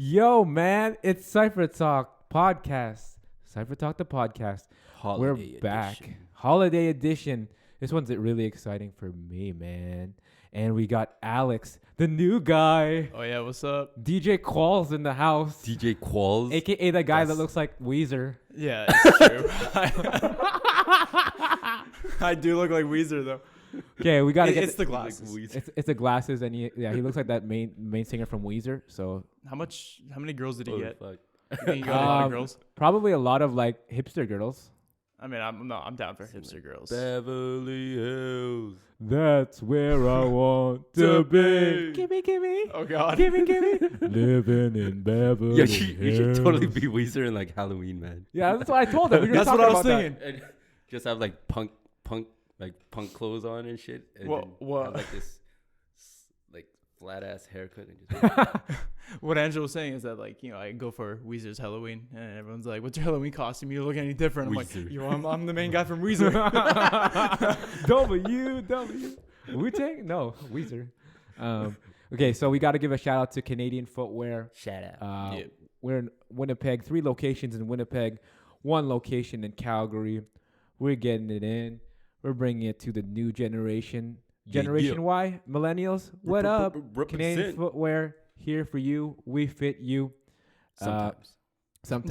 Yo, man, it's CypherTalk podcast. CypherTalk the podcast. We're back. Holiday edition. This one's really exciting for me, man. And we got Alex, the new guy. Oh, yeah, what's up? DJ Qualls in the house. DJ Qualls? AKA the guy that looks like Weezer. Yeah, it's true. I do look like Weezer, though. Okay, we gotta get it's the glasses. It's the glasses, and he looks like that main singer from Weezer. So How many girls did he get? Fuck. You think he got a lot of girls? probably a lot of like hipster girls. I mean, I'm down for hipster girls. Beverly Hills. That's where I want to be. Gimme. Oh God. Gimme. Living in Beverly Yeah, Hills. you should totally be Weezer in like Halloween, man. Yeah, that's what I told him. We were That's what talking I was about that. thinking. And just have like punk clothes on and shit. And What- then what? have like this like flat ass haircut and just What Angelo was saying is that, like, you know, I go for Weezer's Halloween, and everyone's like, "What's your Halloween costume? You look any different?" I'm Weezer. like, "Yo, I'm the main guy from Weezer." W. Wu-Tang? No, Weezer. Okay, so we got to give a shout out to Canadian Footwear. shout out. Yeah. We're in Winnipeg, 3 locations in Winnipeg, 1 location in Calgary. We're getting it in. We're bringing it to the new generation. Generation Y, millennials. What up? Canadian Represent. Footwear, here for you. We fit you. Sometimes.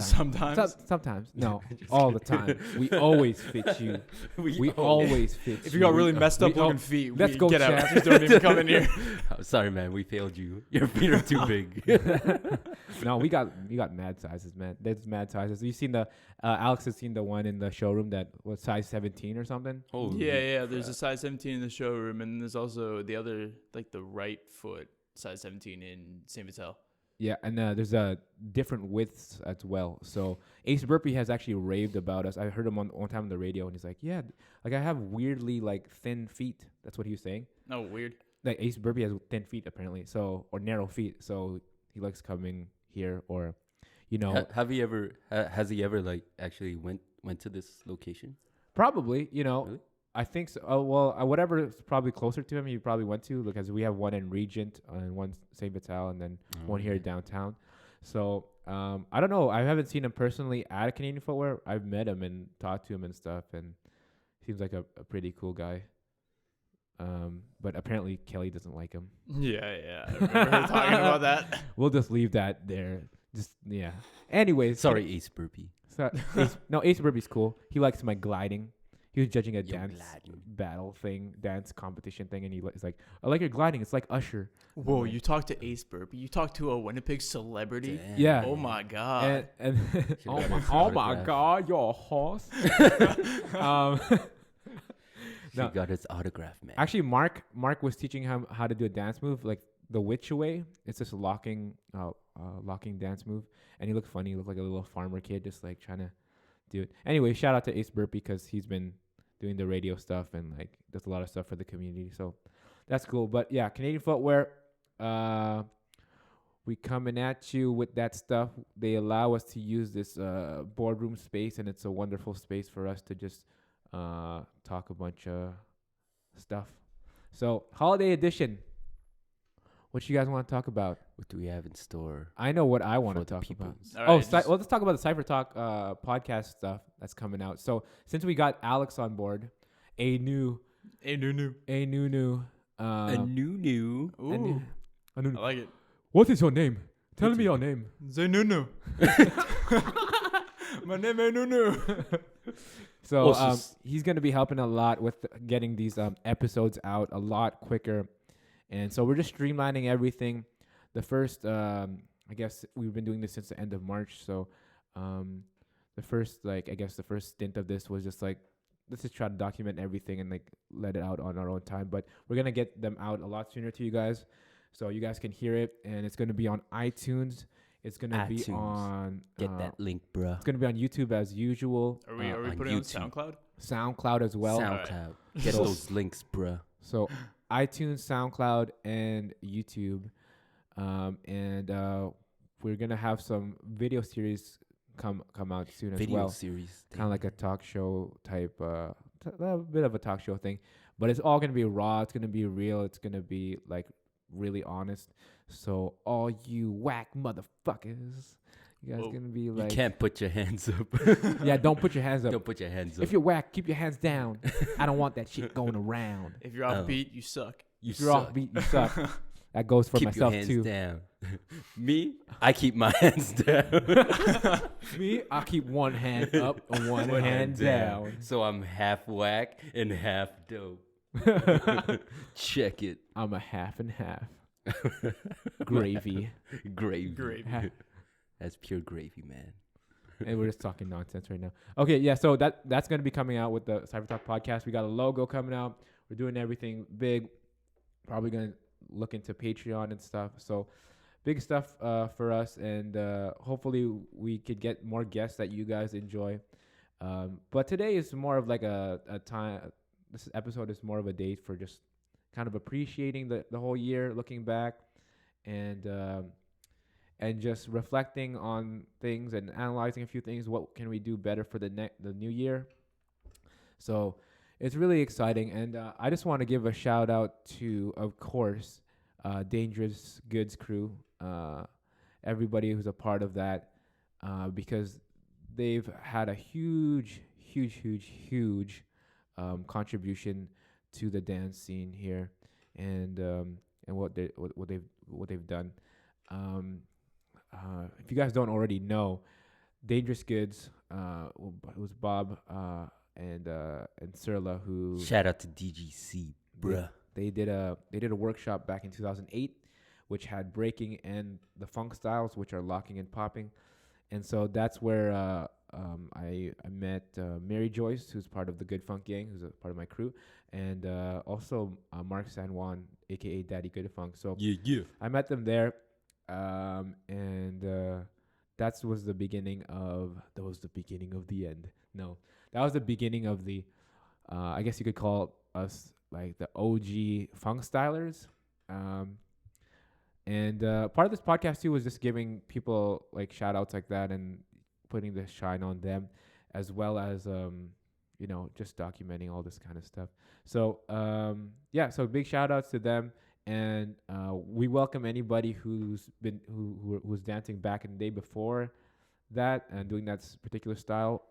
Sometimes. Sometimes. No, all the time. We always fit you. We always fit you. If you got really messed up we- looking feet, let's go, get out. champ. Just don't even come in here. Oh, sorry, man. We failed you. Your feet are too big. No, we got mad sizes, man. There's mad sizes. You seen the Alex has seen the one in the showroom that was size 17 or something. Oh Yeah. There's a size 17 in the showroom, and there's also the other, like the right foot size 17 in CypherTalk. Yeah, and there's different widths as well. So Ace Burpee has actually raved about us. I heard him on one time on the radio, and he's like, "Yeah, like I have weirdly like thin feet." That's what he was saying. Oh, weird. Like Ace Burpee has thin feet apparently, or narrow feet. So he likes coming here, or you know, Have you ever? Has he ever like actually went to this location? probably, you know. Really? I think so. Whatever is probably closer to him, he probably went to, because we have one in Regent and one St. Vital, and then one here downtown. So I don't know. I haven't seen him personally at a Canadian Footwear. I've met him and talked to him and stuff, and seems like a pretty cool guy. But apparently Kelly doesn't like him. Yeah. I remember her talking about that. We'll just leave that there. Just yeah. Anyways, Sorry, Ace Burpee. So Ace Burpee's cool. He likes my gliding. He was judging a dance gliding. dance competition thing, and he's like, "I like your gliding. It's like Usher." Whoa, you talked to Ace Burpee. You talked to a Winnipeg celebrity. Damn. Yeah. Oh my God. And got his oh my autograph. God, you're a horse. She No. got his autograph, man. Actually, Mark was teaching him how to do a dance move, like the witch away. It's this locking dance move, and he looked funny. He looked like a little farmer kid, just like trying to do it. Anyway, shout out to Ace Burpee because he's been doing the radio stuff and like does a lot of stuff for the community. So that's cool. But yeah, Canadian Footwear, we coming at you with that stuff. They allow us to use this boardroom space, and it's a wonderful space for us to just talk a bunch of stuff. So holiday edition. What you guys want to talk about? What do we have in store? I know what I want to For the talk people. about. All right, Let's talk about the CypherTalk podcast stuff that's coming out. So since we got Alex on board, a new. Hey, new. A new. Ooh, a new. I like it. What is your name? Tell me your name. Zaynunu. My name is Nunu. So Also he's going to be helping a lot with getting these episodes out a lot quicker. And so we're just streamlining everything. The first, I guess we've been doing this since the end of March. So the first stint of this was just like, let's just try to document everything and like let it out on our own time. But we're going to get them out a lot sooner to you guys. So you guys can hear it. And it's going to be on iTunes. It's going to be on... Get that link, bruh. It's going to be on YouTube as usual. Are we on putting it on YouTube. SoundCloud? SoundCloud as well. SoundCloud. Right. Get So- those links, bruh. So iTunes, SoundCloud, and YouTube. And we're going to have some video series come out soon as Video well. series. Kind of like a talk show type, a bit of a talk show thing. But it's all going to be raw. It's going to be real. It's going to be like really honest. So all you whack motherfuckers, you guys gonna be You like, can't put your hands up. yeah, don't put your hands up. Don't put your hands up. If you're whack, keep your hands down. I don't want that shit going around. If you're off beat, you suck. If you're off beat, you suck. That goes for keep myself your hands too. down. Me, I keep my hands down. Me, I keep one hand up and one hand down. So I'm half whack and half dope. Check it. I'm a half and half. Gravy. Gravy. That's pure gravy, man. And we're just talking nonsense right now. Okay, yeah, so that's going to be coming out with the CypherTalk podcast. We got a logo coming out. We're doing everything big. Probably going to look into Patreon and stuff. So big stuff for us, and hopefully we could get more guests that you guys enjoy. But today is more of like a time. This episode is more of a date for just kind of appreciating the whole year, looking back, and just reflecting on things and analyzing a few things. What can we do better for the new year? So it's really exciting, and I just want to give a shout out to, of course, Dangerous Goods crew, everybody who's a part of that, because they've had a huge contribution to the dance scene here, and what they've done. If you guys don't already know, Dangerous Goods, it was Bob and Surla who Shout out to DGC, bruh. They did a workshop back in 2008, which had breaking and the funk styles, which are locking and popping, and so that's where I met Mary Joyce, who's part of the Good Funk Gang, who's a part of my crew, and also Mark San Juan, aka Daddy Good Funk. So Yeah. I met them there, and that was the beginning of the end. No, that was the beginning of the, I guess you could call us like the OG funk stylers. And part of this podcast too was just giving people like shout outs like that and putting the shine on them, as well as just documenting all this kind of stuff. So so big shout outs to them, and we welcome anybody who's been who was dancing back in the day before that and doing that particular style.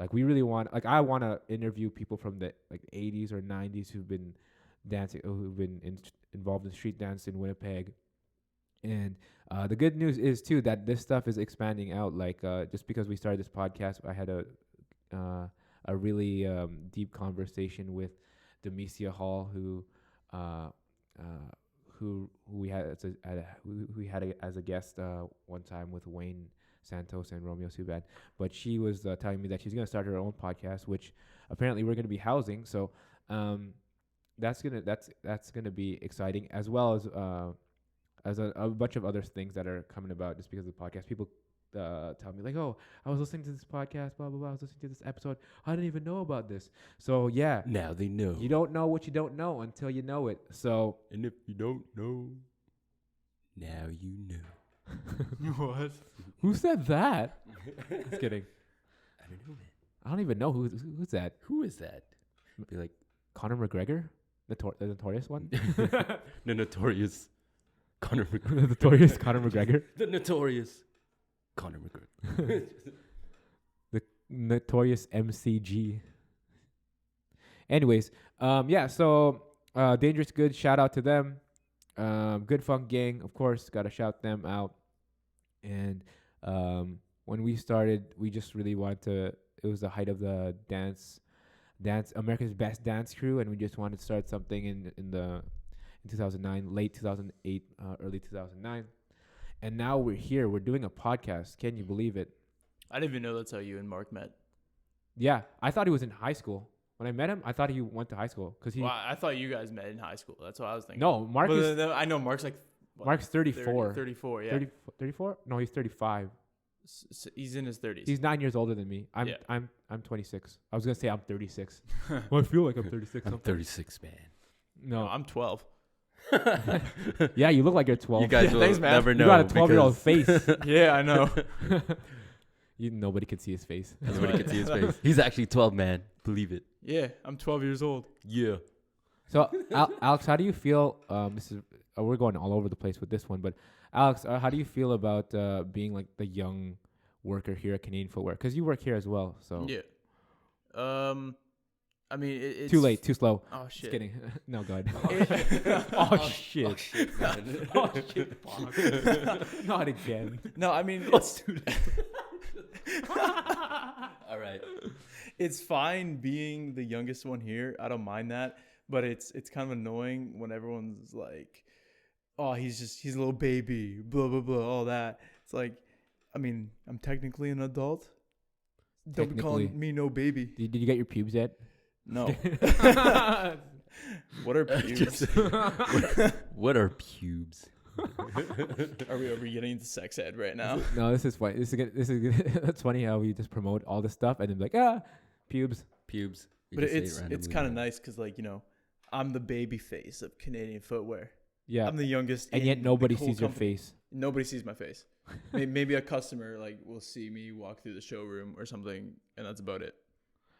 Like we really want, like I want to interview people from the like 80s or 90s who've been dancing, who've been involved in street dance in Winnipeg. And the good news is too that this stuff is expanding out. Like just because we started this podcast, I had a really deep conversation with Demesia Hall, who we had as a guest one time with Wayne Santos and Romeo Subad. But she was telling me that she's gonna start her own podcast, which apparently we're gonna be housing. So that's gonna be exciting, as well as a bunch of other things that are coming about just because of the podcast. People tell me like, "Oh, I was listening to this podcast, blah blah blah. I was listening to this episode. I didn't even know about this." So yeah, Now they know. you don't know what you don't know until you know it. So And if you don't know, now you know. What? who said that? Just kidding. I don't know, man. I don't even know who's that. Who is that? Be like, Conor McGregor, the notorious one. the notorious Conor The McGregor. notorious Conor McGregor. The notorious Conor McGregor. The notorious MCG. Anyways, so Dangerous Goods, shout out to them. Good Funk Gang, of course, gotta shout them out. And when we started, we just really wanted to. It was the height of the dance, America's Best Dance Crew, and we just wanted to start something in 2009, late 2008, early 2009. And now we're here. We're doing a podcast. Can you believe it? I didn't even know that's how you and Mark met. Yeah, I thought he was in high school. When I met him, I thought he went to high school because he. Well, I thought you guys met in high school. That's what I was thinking. No, Mark But is. I know Mark's like. what, Mark's 34. 34, yeah. 34? No, he's 35. He's in his 30s. He's 9 years older than me. I'm Yeah. I'm 26. I was gonna say I'm 36. Well, I feel like I'm 36. I'm 36, man. No, No. I'm 12. Yeah, you look like you're 12. You guys will Thanks, man. never You know. got a 12-year-old because face. Yeah, I know. Nobody can see his face. Nobody can see his face. He's actually 12, man. Believe it. Yeah, I'm 12 years old. Yeah. So, Alex, how do you feel? This is we're going all over the place with this one. But Alex, how do you feel about being like the young worker here at Canadian Footwear? Because you work here as well. So Yeah. I mean, it's too late, too slow. Oh Just shit. kidding. No, go ahead. Oh, shit. Oh shit, man. Oh shit. Fuck. Not again. No, I mean, it's All right. it's fine being the youngest one here. I don't mind that, but it's kind of annoying when everyone's like, "Oh, he's a little baby," blah blah blah, all that. It's like, I mean, I'm technically an adult. Don't be calling me no baby. Did you get your pubes yet? No. What are pubes? What are pubes? Are we getting into sex ed right now? No, this is funny. This is good. That's funny how we just promote all this stuff and then be like, pubes. Pubes. You But just say it it's randomly, kind of man. nice because, like, you know, I'm the baby face of Canadian footwear. Yeah. I'm the youngest, And in yet the nobody whole sees your company. face. Nobody sees my face. Maybe a customer like will see me walk through the showroom or something, and that's about it.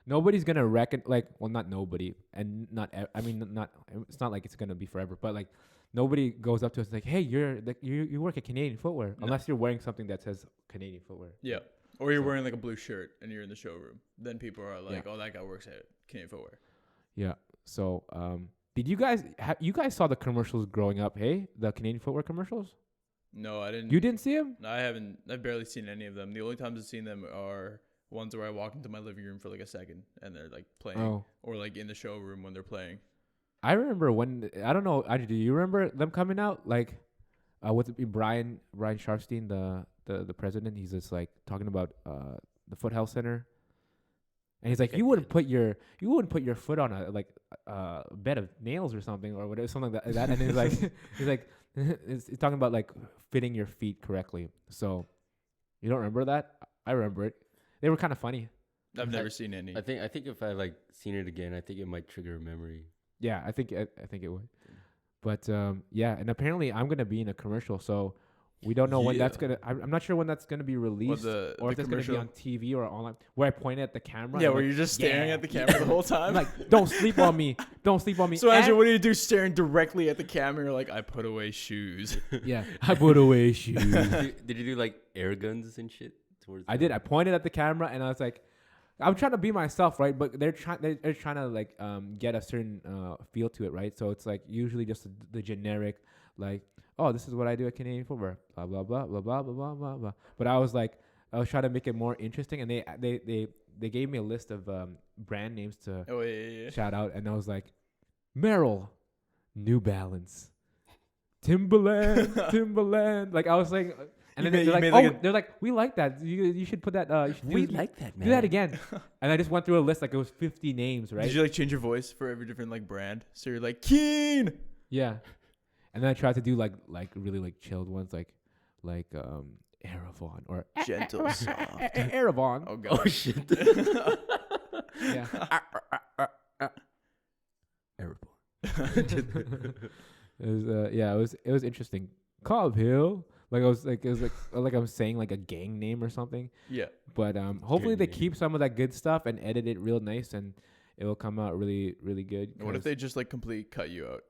Nobody's gonna reckon not nobody, and not I mean not. It's not like it's gonna be forever, but like nobody goes up to us and like, hey, you work at Canadian Footwear, No. unless you're wearing something that says Canadian Footwear. Yeah. Or you're So- wearing like a blue shirt and you're in the showroom. Then people are like, "Oh, that guy works at Canadian Footwear." Yeah. So did you guys you guys saw the commercials growing up? Hey, the Canadian Footwear commercials. No, I didn't. You didn't see them? No, I haven't. I've barely seen any of them. The only times I've seen them are ones where I walk into my living room for like a second and they're like playing, Oh. or like in the showroom when they're playing. I remember when I don't know. Do you remember them coming out? Like, with Brian Sharfstein, the president. He's just like talking about the Foot Health Center, and he's like, you wouldn't put your foot on a bed of nails or something or whatever, something like that. And he's like, he's talking about like fitting your feet correctly. So, you don't remember that? I remember it. They were kind of funny. I've never seen any. I think if I like seen it again, I think it might trigger a memory. Yeah, I think it would. But yeah, and apparently I'm gonna be in a commercial, so we don't know when that's Yeah. gonna. I'm not sure when that's gonna be released, or if the it's gonna be on TV or online. Where I point at the camera. Yeah, and where like, you're just staring yeah. at the camera the whole time. I'm like, don't sleep on me. Don't sleep on me. So, Angelo, And- what do you do staring directly at the camera? You're like, I put away shoes. yeah, I put away shoes. Did you do like air guns and shit towards? I did. I pointed at the camera and I was like, I'm trying to be myself, right? But they're trying to like get a certain feel to it, right? So it's like usually just the generic, like, oh, this is what I do at Canadian Footwear, blah blah blah blah blah blah blah blah blah. But I was trying to make it more interesting, and they gave me a list of brand names to Oh yeah. shout out, and I was like, Merrill, New Balance, Timberland. Like I was like. And You then made- they're you like, made like they're like, we like that. You should put that. You should We do, like that, man. do that again. And I just went through a list, like it was 50 names, right? Did you like change your voice for every different like brand? So you're like Keen. Yeah. And then I tried to do like really like chilled ones, like Eravon or Gentle soft. Eravon. Oh god. Oh shit. Yeah. It was interesting. Cobb Hill. Like it was like I'm saying like a gang name or something. Yeah. But hopefully they name. keep some of that good stuff and edit it real nice, and it will come out really really good. And what if 'cause they just like completely cut you out?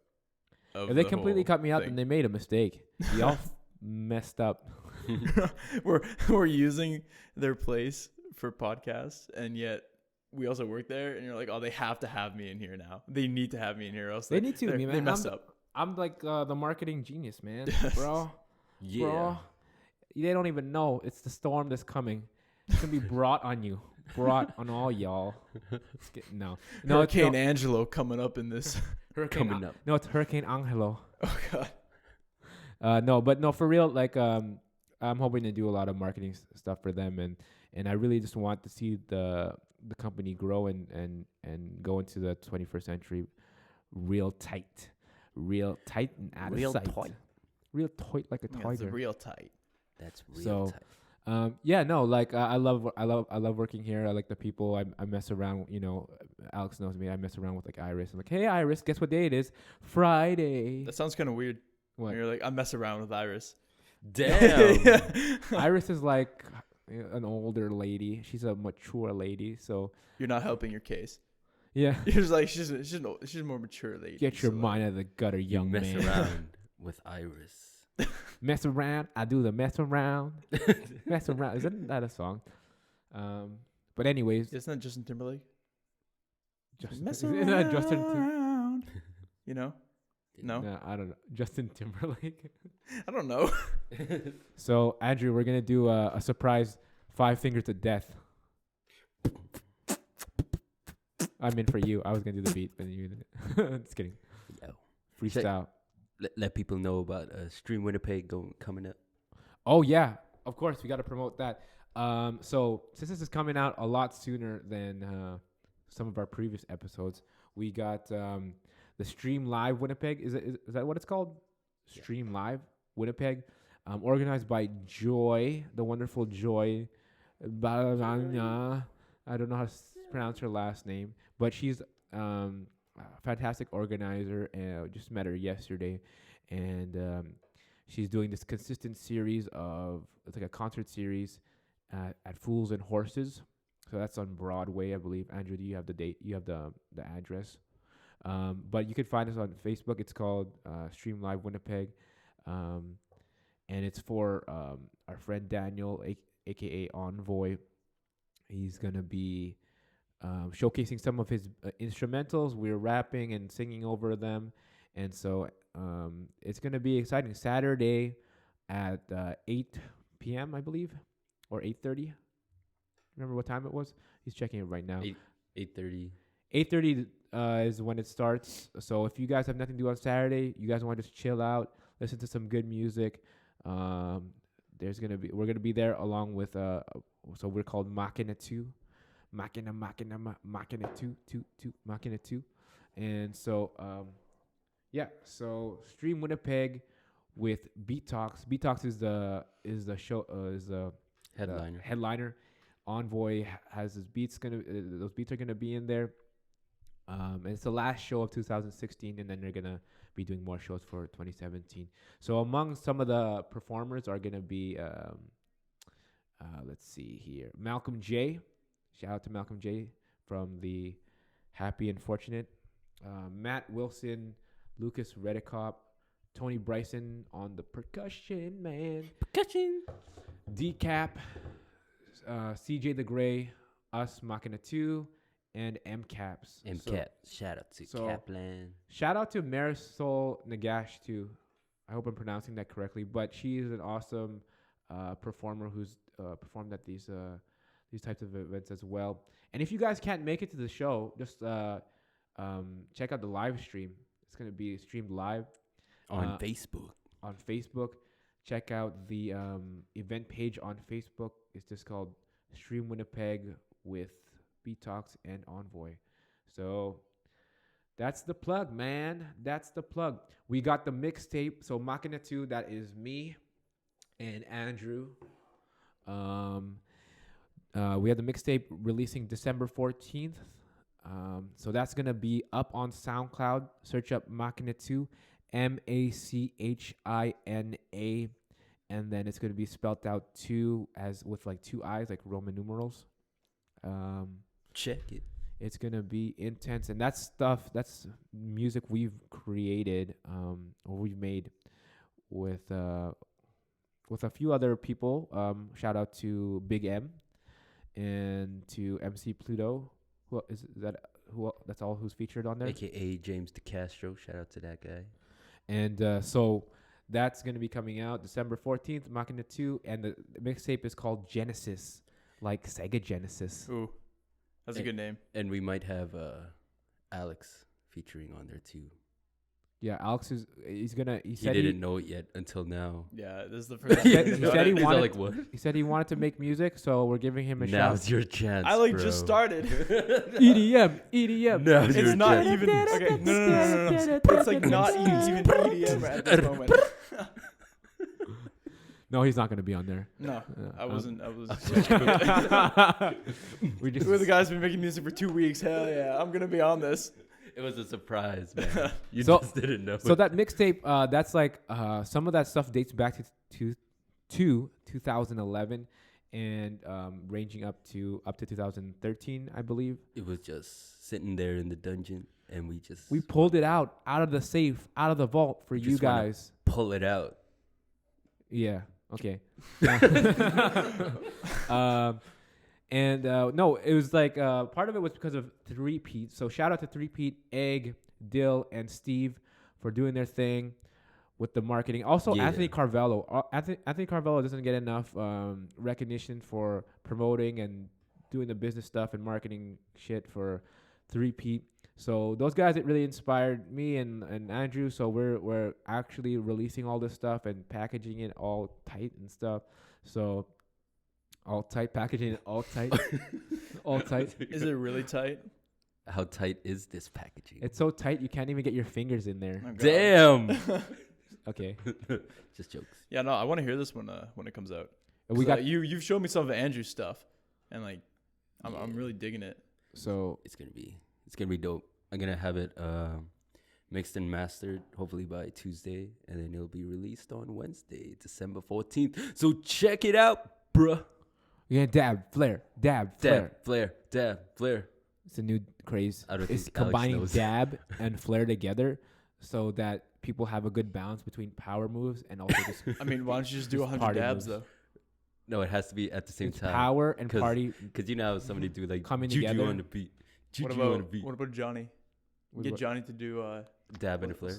Of if they the completely whole cut me out, thing? then they made a mistake. Y'all messed up. we're using their place for podcasts, and yet we also work there. And you're like, oh, they have to have me in here now. They need to have me in here, else They need to, they man. messed up. I'm like the marketing genius, man, bro. Yeah. Bro, they don't even know it's the storm that's coming. It's gonna be brought on you, brought on all y'all. No, it's Hurricane no, Angelo coming up in this. Hurricane coming up. No, it's Hurricane Angelo. Oh god. No, for real. Like, I'm hoping to do a lot of marketing stuff for them, and I really just want to see the company grow and go into the 21st century, real tight and out Real of sight. tight. Real tight like a Yeah, it's tiger. real tight. That's real So, tight. yeah, no, like I love working here. I like the people. I mess around. You know, Alex knows me. I mess around with like Iris. I'm like, hey, Iris, guess what day it is? Friday. That sounds kind of weird. What? When you're like, I mess around with Iris. Damn. Iris is like an older lady. She's a mature lady. So You're not helping your case. yeah, You're just like she's a more mature lady. get your so, like, mind out of the gutter, You young mess man. around with Iris. Mess around, I do the mess around. Mess around. Isn't that a song? But anyways, Isn't that Justin Timberlake? Mess isn't that Justin? around. You know? No? No, I don't know. Justin Timberlake. I don't know. So Andrew, we're gonna do a surprise 5 fingers to death. I meant for you. I was gonna do the beat, but you did it. Just kidding. Yo. Freestyle. Let people know about Stream Winnipeg coming up. Oh yeah, of course we got to promote that. So since this is coming out a lot sooner than some of our previous episodes, we got the Stream Live Winnipeg. Is that what it's called? Yeah. Stream Live Winnipeg, organized by Joy, the wonderful Joy. I don't know how to pronounce her last name, but she's a fantastic organizer. And just met her yesterday, and she's doing this consistent series of it's like a concert series at Fools and Horses. So that's on Broadway, I believe. Andrew, do you have the date? You have the address. But you can find us on Facebook. It's called Stream Live Winnipeg, and it's for our friend Daniel, aka Envoy. He's gonna be showcasing some of his instrumentals. We're rapping and singing over them, and so it's gonna be exciting. Saturday at 8 p.m. I believe, or 8:30. Remember what time it was? He's checking it right now. 8:30. 8:30 is when it starts. So if you guys have nothing to do on Saturday, you guys want to just chill out, listen to some good music. We're gonna be there along with so we're called Machina 2. Machina 2. And so so Stream Winnipeg with Beat Talks. Beat Talks is the headliner. Envoy has his beats those beats are gonna be in there. And it's the last show of 2016, and then they're gonna be doing more shows for 2017. So among some of the performers are gonna be let's see here, Malcolm J. Shout out to Malcolm J from the Happy and Fortunate, Matt Wilson, Lucas Redicop, Tony Bryson on the percussion, man. Decap, CJ the Gray, us Machina 2, and MCaps. Shout out to Kaplan. Shout out to Marisol Nagash too. I hope I'm pronouncing that correctly, but she is an awesome performer who's performed at these types of events as well. And if you guys can't make it to the show, just check out the live stream. It's going to be streamed live On Facebook. On Facebook. Check out the event page on Facebook. It's just called Stream Winnipeg with Beat Talks and Envoy. So that's the plug, man. That's the plug. We got the mixtape. So Machina 2, that is me and Andrew. We have the mixtape releasing December 14th. So that's going to be up on SoundCloud. Search up Machina 2, Machina. And then it's going to be spelled out 2 as with like 2 I's, like Roman numerals. Check it. It's going to be intense. And that's music we've created or we've made with a few other people. Shout out to Big M and to MC Pluto. That's all who's featured on there? AKA James DeCastro. Shout out to that guy. And so that's going to be coming out December 14th, Machina 2. And the mixtape is called Genesis, like Sega Genesis. Ooh, that's a good name. And we might have Alex featuring on there too. Yeah, Alex he didn't know it yet until now. Yeah, this is the first. he said he wanted. Like, what? He said he wanted to make music, so we're giving him a Now's shot. your chance. I bro. just started. EDM. Now's It's your not chance. even. Okay, no. It's like not even EDM at this moment. No, he's not going to be on there. No, I wasn't. I was. We just. Who are the guys been making music for 2 weeks? Hell yeah, I'm gonna be on this. It was a surprise, man. You So- just didn't know. So that mixtape, that's like some of that stuff dates back to 2011, and ranging up to 2013, I believe. It was just sitting there in the dungeon, and we We pulled it out of the safe, out of the vault for you just wanna guys. pull it out. Yeah. Okay. No, it was like part of it was because of Three Pete. So shout out to Three Pete, Egg, Dill, and Steve for doing their thing with the marketing. Also, Yeah. Anthony Carvello. Anthony Carvello doesn't get enough recognition for promoting and doing the business stuff and marketing shit for Three Pete. So those guys, it really inspired me and Andrew. So we're actually releasing all this stuff and packaging it all tight and stuff. So all tight, packaging it all tight, all tight. Is it really tight? How tight is this packaging? It's so tight you can't even get your fingers in there. Oh, God. Damn. Okay, Just jokes. Yeah, no, I want to hear this when it comes out. we got you've shown me some of Andrew's stuff, and like I'm really digging it. so It's gonna be dope. I'm gonna have it mixed and mastered hopefully by Tuesday, and then it'll be released on Wednesday, December 14th. So check it out, bruh. yeah, dab, flare, dab, flare. Dab, flare. It's a new craze. I don't It's think Alex combining knows. dab and flare together so that people have a good balance between power moves and also just I mean, why don't you just do Just 100 party dabs moves. though? No, it has to be at the same it's time. power and 'Cause- party. Cause you know how somebody do like Coming juju together. on the beat. What Juju on the beat. about Johnny? with Get what- Johnny to do. Dab and a flare.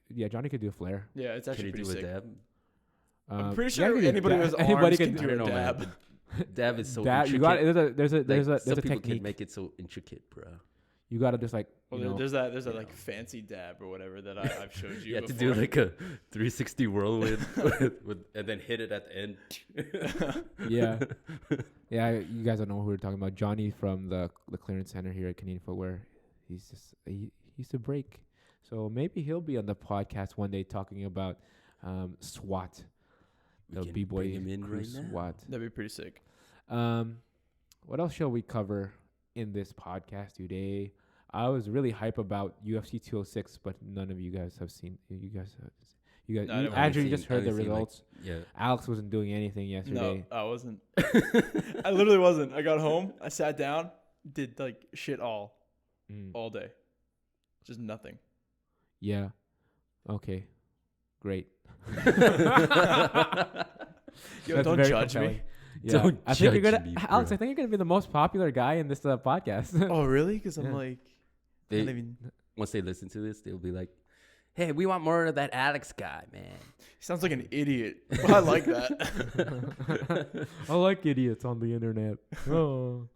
Yeah, Johnny could do a flare. Yeah, it's Can actually you pretty do a sick. dab? I'm pretty yeah, sure you can do anybody dab. who has Anybody arms can can do do I a don't know, dab. man. Dab is so dab. intricate. You got there's a Like, some a people technique. can make it so intricate, bro. You gotta just like Well, you know, there's that you like know. fancy dab or whatever that I've showed you. You have to before. do like a 360 whirlwind with, and then hit it at the end. yeah, yeah. You guys don't know who we're talking about. Johnny from the clearance center here at Canadian Footwear. He used to break, so maybe he'll be on the podcast one day talking about SWAT, We the can b-boy bring him in crew right now. SWAT. That'd be pretty sick. What else shall we cover in this podcast today? I was really hype about UFC 206, but none of you guys have seen. You guys, No, I haven't Andrew, you seen- just heard I the haven't seen, like, results. Yeah. Alex wasn't doing anything yesterday. No, I wasn't. I literally wasn't. I got home, I sat down, did like shit all day, just nothing. Yeah. Okay. Great. Yo, That's don't very judge compelling. me. Yeah. Don't I think you're judge gonna, me, Alex. bro. I think you're gonna be the most popular guy in this podcast. Oh, really? Because I'm Yeah. like, They, not even. once they listen to this, they'll be like, "Hey, we want more of that Alex guy, man." He sounds like an idiot. But I like that. I like idiots on the internet. Oh.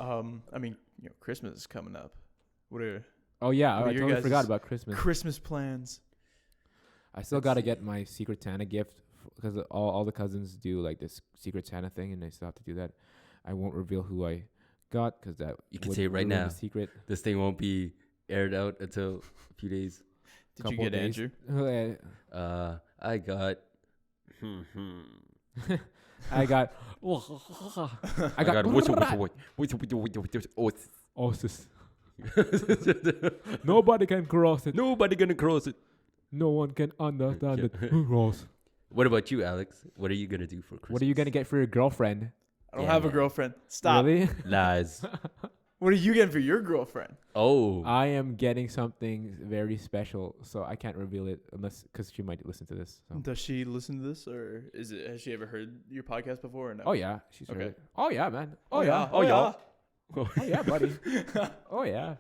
I mean, Christmas is coming up. What are Oh yeah, What I are your totally guys' forgot about Christmas. Christmas plans? I still gotta get my Secret Santa gift because all the cousins do like this Secret Santa thing, and I still have to do that. I won't reveal who I got because that You can would say it right ruin the now. secret. This thing won't be aired out until a few days. Did you Couple get days. Andrew? I got. I got. I got. Osis. Nobody can cross it. Nobody gonna cross it. No one can understand it. Ross. What about you, Alex? What are you gonna do for Christmas? What are you gonna get for your girlfriend? I don't Yeah, have a man. girlfriend. Stop. Really? Lies. What are you getting for your girlfriend? Oh. I am getting something very special, so I can't reveal it unless because she might listen to this. So. Does she listen to this, or has she ever heard your podcast before? Or no? Oh yeah, she's Okay. heard it. Oh yeah, man. Oh, Oh yeah. yeah. Oh yeah. yeah. Oh yeah, buddy. Oh yeah.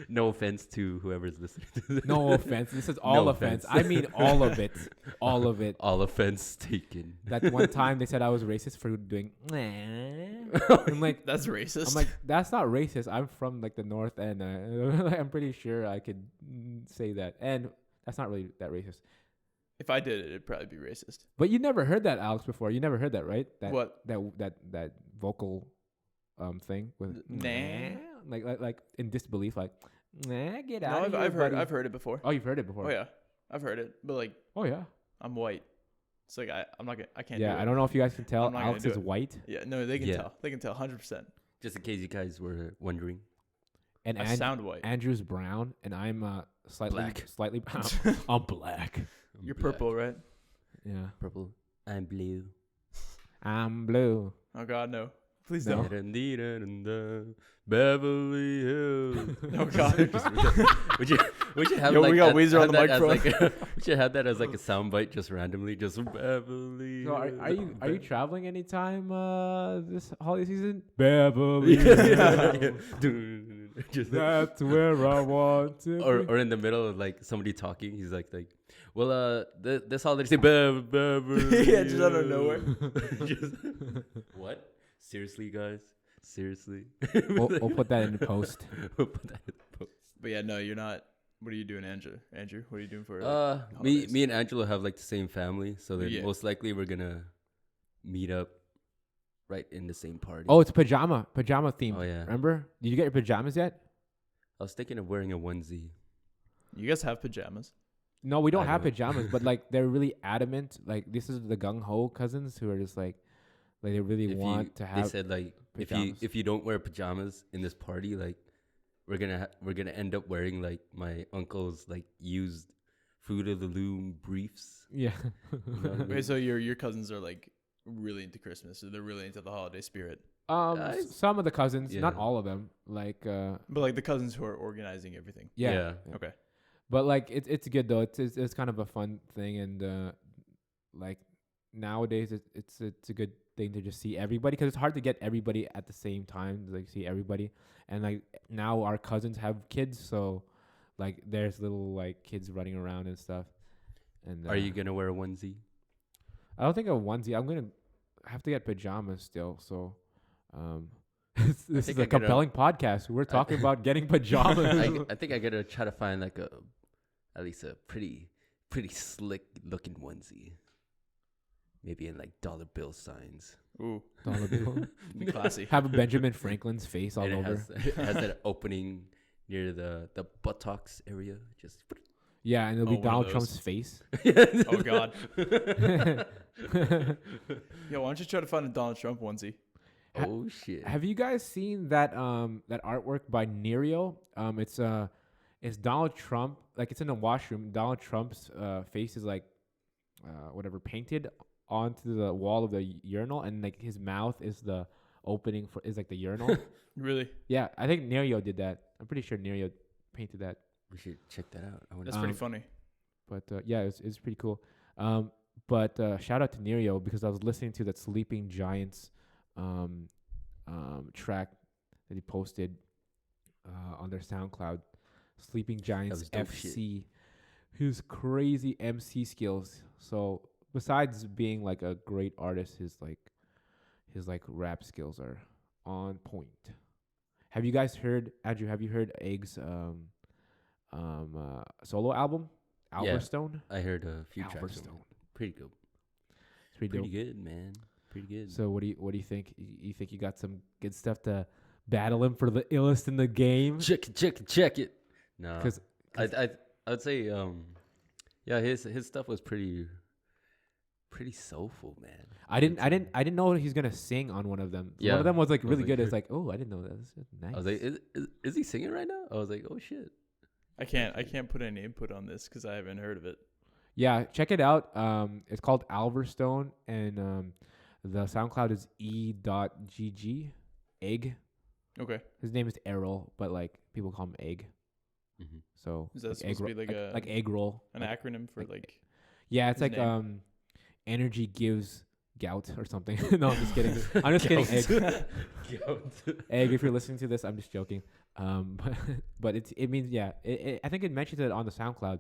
No offense to whoever's listening to this. No offense. This is all No offense. offense. I mean all of it. All of it. All offense taken. That one time they said I was racist for doing. I'm like, That's racist. I'm like, that's not racist. I'm from like the north, and I'm pretty sure I could say that, and that's not really that racist. if I did it, it'd probably be racist. But you never heard that, Alex, before. You never heard that, right? That What? that vocal thing with Nah. like in disbelief, like get No, out of here, I've heard buddy. I've heard it before. Oh, you've heard it before. Oh yeah, I've heard it. But like, Oh yeah. I'm white. It's like I'm not gonna. I can't. Yeah, do it. I don't know if you guys can tell. I'm not gonna Alex do is it. white, Yeah, no, they can Yeah. tell. They can tell 100%. Just in case you guys were wondering. and I sound white. Andrew's brown, and I'm slightly Black. Slightly. I'm black. I'm You're black. purple, right? Yeah. Purple. I'm blue. I'm blue. Oh God, no! Please No. don't. Beverly Hills. Oh God. We should have Yo, like we got have Weezer on the that as, microphone. like, we should have that as like a soundbite, just randomly, just Beverly. So are you traveling anytime this holiday season? Beverly. Just That's where I want to be. or in the middle of like somebody talking, he's like, well, this holiday season, Beverly. Yeah, just out of nowhere. Just, what? Seriously, guys? Seriously? We'll put that in the post. We'll put that in the post. But yeah, no, you're not. What are you doing, Andrew? Andrew, what are you doing for? Me and Angelo have like the same family, so then Yeah. most likely we're gonna meet up right in the same party. Oh, it's pajama theme. Oh, yeah. Remember? Did you get your pajamas yet? I was thinking of wearing a onesie. You guys have pajamas. No, we don't I have don't. pajamas, but like they're really adamant. Like this is the gung ho cousins who are just like they really want to They have. said like pajamas. if you don't wear pajamas in this party, like we're gonna end up wearing like my uncle's like used Fruit of the Loom briefs. Yeah. You know what I mean? Wait, so your cousins are like really into Christmas, so they're really into the holiday spirit. Some of the cousins, not Yeah. all of them. Like But like the cousins who are organizing everything. yeah. Okay. But like it's good though. It's kind of a fun thing, and like nowadays it's a good thing to just see everybody, because it's hard to get everybody at the same time to like see everybody. And like now our cousins have kids, so like there's little like kids running around and stuff. And Are you gonna wear a onesie? I don't think a onesie. I'm gonna have to get pajamas still. So this is think a I gotta- compelling podcast. We're talking about getting pajamas. I think I gotta try to find like at least a pretty slick looking onesie. Maybe in like dollar bill signs. Ooh, Dollar bill. be classy. Have a Benjamin Franklin's face all And over. it has that opening near the buttocks area. Just Yeah, and it'll Oh, be one of Donald those. Trump's face. Oh God. Yo, why don't you try to find a Donald Trump onesie? oh shit. Have you guys seen that that artwork by Nerio? It's Donald Trump, like it's in a washroom. Donald Trump's face is like whatever painted onto the wall of the urinal, and like his mouth is the opening for is like the urinal. Really? Yeah, I think Nerio did that. I'm pretty sure Nerio painted that. We should check that out. I That's wanna pretty funny. But yeah, it's pretty cool. But shout out to Nerio, because I was listening to that Sleeping Giants track that he posted on their SoundCloud. Sleeping Giants was dope shit. FC. His crazy MC skills. So besides being like a great artist, his rap skills are on point. Have you guys heard, Andrew? Have you heard Egg's solo album, Yeah. Alverstone? I heard a few tracks. From it. Alverstone. Pretty good. It's pretty dope. Pretty good, man. Pretty good. So what do you think? You think you got some good stuff to battle him for the illest in the game? check it. No, 'Cause I'd say yeah, his stuff was pretty soulful, man. I didn't know he's gonna sing on one of them. One Yeah. of them was like I was really like, good. It's like, oh, I didn't know that. That's nice. I was like, is he singing right now? I was like, oh shit. I can't put any input on this because I haven't heard of it. Yeah, check it out. It's called Alverstone, and the SoundCloud is e.gg. Egg. Okay. His name is Errol, but like people call him Egg. Mm-hmm. So Is that like supposed to be like a like egg roll? an acronym for like? Yeah, it's his like name? energy gives gout or something. No, I'm just kidding. I'm just kidding. Egg. Egg, if you're listening to this, I'm just joking. But it means I think it mentions it on the SoundCloud.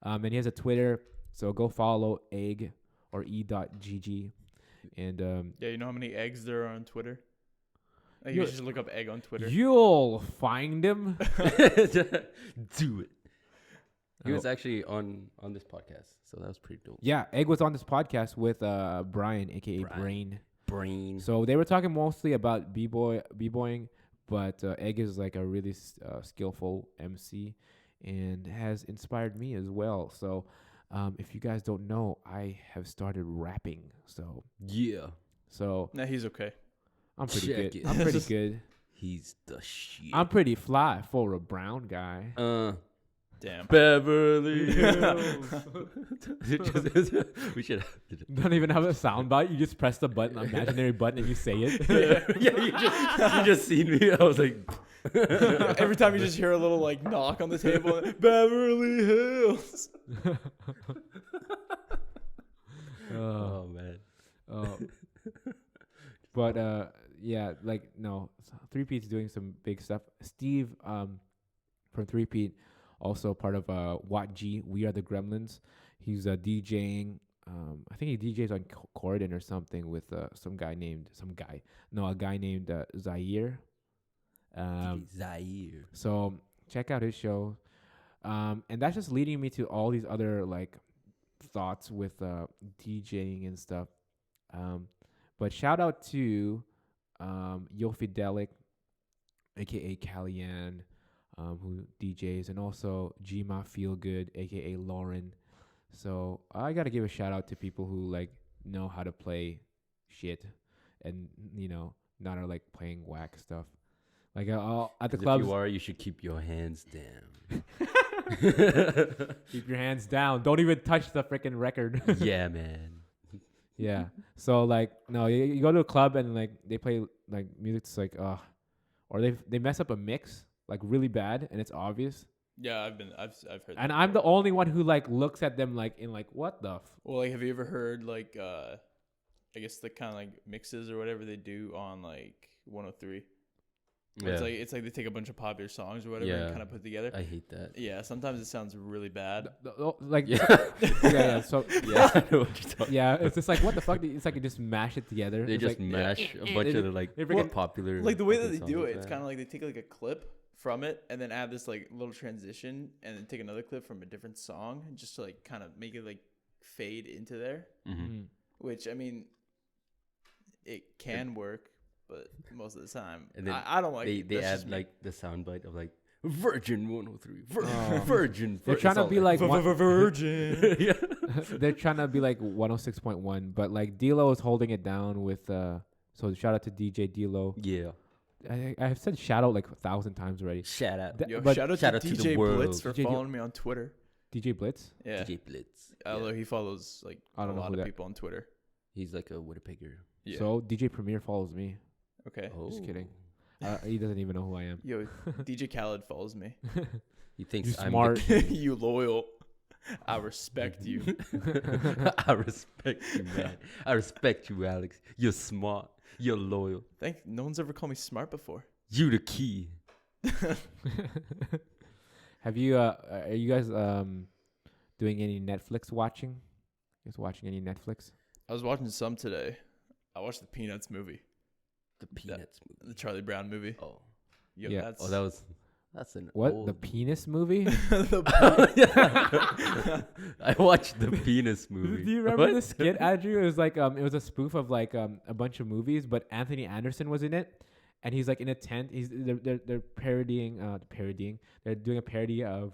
And he has a Twitter, so go follow Egg or e.gg. And Yeah, you know how many eggs there are on Twitter? Like, you You're- should just look up egg on Twitter. you'll find him. Do it. He was Oh. actually on this podcast, so that was pretty dope. Yeah, Egg was on this podcast with Brian, aka Brian. Brain. Brain. So they were talking mostly about b-boying, but Egg is like a really skillful MC and has inspired me as well. So if you guys don't know, I have started rapping. So Yeah. Nah, he's okay. I'm pretty Check good. it. I'm pretty good. He's the shit. I'm pretty fly for a brown guy. Damn. Beverly Hills. We should. Don't even have a sound bite. You just press the button, imaginary button, and you say it. Yeah, you just seen me. I was like, Every time you just hear a little like knock on the table, Beverly Hills. Oh man. Oh. But yeah, like no, Three Peat's doing some big stuff. Steve from Three Peat, also part of Watt G. We Are the Gremlins. He's DJing. I think he DJs on Corden or something with a guy named Zaire. Zaire. So check out his show. And that's just leading me to all these other like thoughts with DJing and stuff. But shout out to Yo Fidelic, aka Calian, who DJs, and also Gma Feelgood, aka Lauren. So I gotta give a shout out to people who like know how to play shit, and not are like playing whack stuff. Like at the clubs, if you are, you should keep your hands down. Keep your hands down. Don't even touch the freaking record. Yeah, man. Yeah. So like no, you go to a club and like they play like music's like or they mess up a mix like really bad and it's obvious. Yeah, I've heard. And that I'm the before. only one who like looks at them like in like what the Well, like, have you ever heard like I guess the kind of like mixes or whatever they do on like 103? Yeah. It's like they take a bunch of popular songs or whatever and kind of put together. I hate that. Yeah, sometimes it sounds really bad. like Yeah. yeah. So Yeah, I know what you're talking. yeah, it's just like what the fuck? It's like you just mash it together. They It's just like, mash a bunch of the like they freaking- popular. Like the way that fucking they do songs, it, it's man. kind of like they take like a clip from it and then add this like little transition and then take another clip from a different song and just to like kind of make it like fade into there. Mm. Which I mean, it can work, but most of the time, And then I don't like it. They That's add just me. like the soundbite of like Virgin 103, Oh. Virgin. They're trying to be like Virgin. Yeah. they're trying to be like 106.1, but like D-Lo is holding it down with so shout out to DJ D-Lo. Yeah. I have said shout out like 1,000 times already. Shout out. Th- Yo, but shout out shout to out to the DJ world. Blitz for DJ following me on Twitter. DJ Blitz. Yeah, DJ Blitz. although he follows like I a don't know lot who of that- people on Twitter. He's like a Winnipegger. Yeah. So DJ Premier follows me. Okay. Oh. Just kidding. He doesn't even know who I am. Yo, DJ Khaled follows me. He thinks You I'm smart. the king. You loyal. I respect you. I respect you, man. I respect you, Alex. You're smart. You're loyal. No one's ever called me smart before. You the key. Have you are you guys doing any Netflix watching? Just watching any Netflix? I was watching some today. I watched the Peanuts movie, The Peanuts movie. the Charlie Brown movie. Oh. Yo, Yeah. That's Oh, that's an What? old The penis movie? I watched the penis movie. Do you remember What? the skit, Andrew? It was like it was a spoof of like a bunch of movies, but Anthony Anderson was in it, and he's like in a tent. They're parodying. They're doing a parody of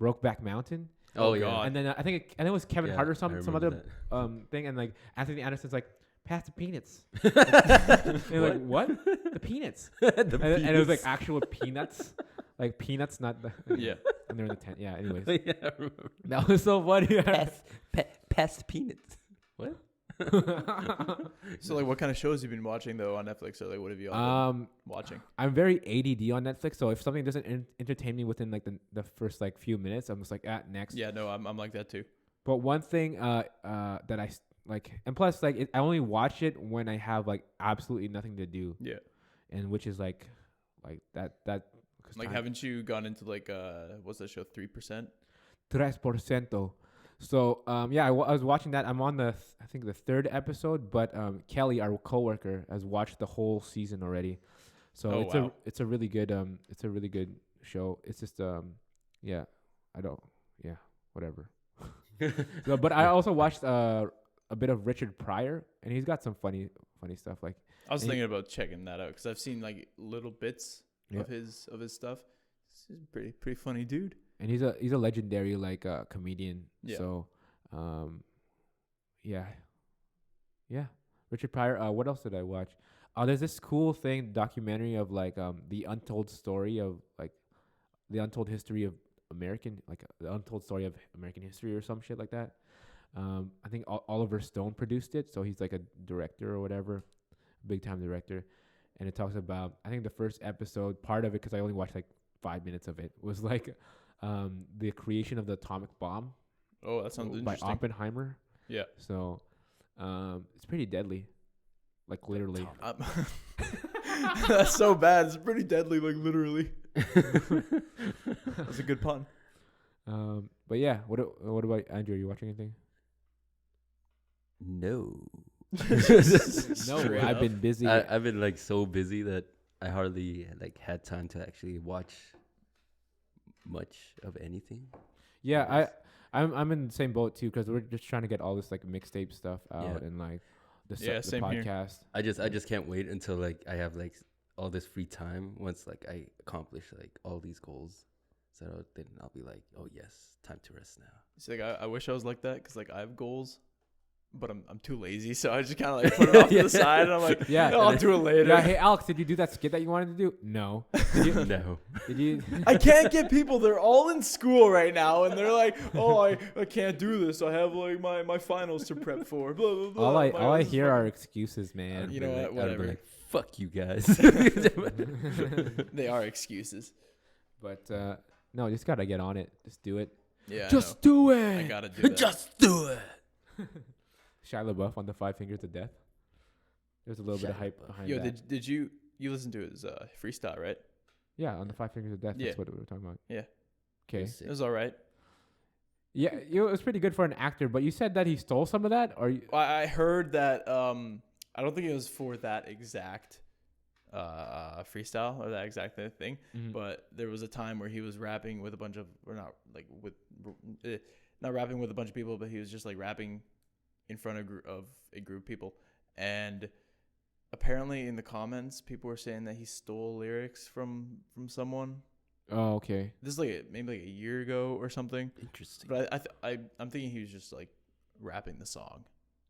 Brokeback Mountain. Oh, Oh, yeah. God. And then I think it was Kevin Yeah, Hart or I some remember other thing, and like Anthony Anderson's like, pass the peanuts. that. And you're like, what? The peanuts. The And it was like penis. actual peanuts, like peanuts, not the. Yeah. And they're in the tent. Yeah. Anyways, Yeah, I remember. that was so funny. Pass the peanuts. What? So like, what kind of shows have you been watching though on Netflix, or like, what have you all been watching? I'm very ADD on Netflix, so if something doesn't entertain me within like the first like few minutes, I'm just like next. Yeah, no, I'm like that too. But one thing that I like, and plus like I only watch it when I have like absolutely nothing to do, Yeah. and which is like that. 'Cause Like, time- haven't you gone into like what's that show? 3%. 3%. So yeah, I was watching that. I'm on I think the third episode, but Kelly, our coworker, has watched the whole season already. So Oh, wow. it's a really good show. It's just whatever. No, but I also watched a bit of Richard Pryor, and he's got some funny stuff. Like I was And he- thinking about checking that out because I've seen like little bits Yeah. of his stuff. He's a pretty funny dude. and he's a legendary like comedian. Yeah. So yeah. Richard Pryor. What else did I watch? There's this cool documentary of like the untold story of like the untold history of the untold story of American history or some shit like that. I think Oliver Stone produced it, so he's like a director or whatever, big time director. and it talks about, I think the first episode, part of it, because I only watched like 5 minutes of it, was like the creation of the atomic bomb Oh, that sounds by interesting. Oppenheimer. Yeah. So it's pretty deadly, like literally. That's so bad. It's pretty deadly, like literally. That's a good pun. But yeah, what about Andrew? Are you watching anything? No. No, Straight I've up. been busy. I've been like so busy that I hardly like had time to actually watch much of anything. Yeah, I'm in the same boat too, because we're just trying to get all this like mixtape stuff out Yeah. and like the Same here. podcast. I just can't wait until like I have like all this free time once like I accomplish like all these goals. So then I'll be like, oh yes, time to rest now. It's like I wish I was like that because like I have goals, but I'm too lazy, so I just kind of like put it off to the side. And I'm like, Yeah. "No, I'll do it later. Yeah, hey Alex, did you do that skit that you wanted to do? No. Did you? No. Did you? I can't get people. They're all in school right now, and they're like, "Oh, I can't do this. I have like my finals to prep for." Blah blah blah. all I hear are excuses, man. You know what? I'd be Whatever. like, fuck you guys. They are excuses. But no, you just gotta get on it. Just do it. Yeah, Just do I it. gotta do that. Just do it. Shia LaBeouf on the 5 Fingers of Death. There's a little bit of Shia hype LaBeouf. behind Yo, that. did you listen to his freestyle, right? Yeah, on the 5 Fingers of Death. Yeah. That's what we were talking about. Yeah. Okay. It was all right. Yeah, it was pretty good for an actor, but you said that he stole some of that, or I heard that. I don't think it was for that exact freestyle or that exact thing, but there was a time where he was rapping with a bunch of, or not like with, not rapping with a bunch of people, but he was just like rapping in front of a group of people, and apparently in the comments people were saying that he stole lyrics from someone. Oh, okay. This is like maybe like a year ago or something. Interesting. But I'm thinking he was just like rapping the song,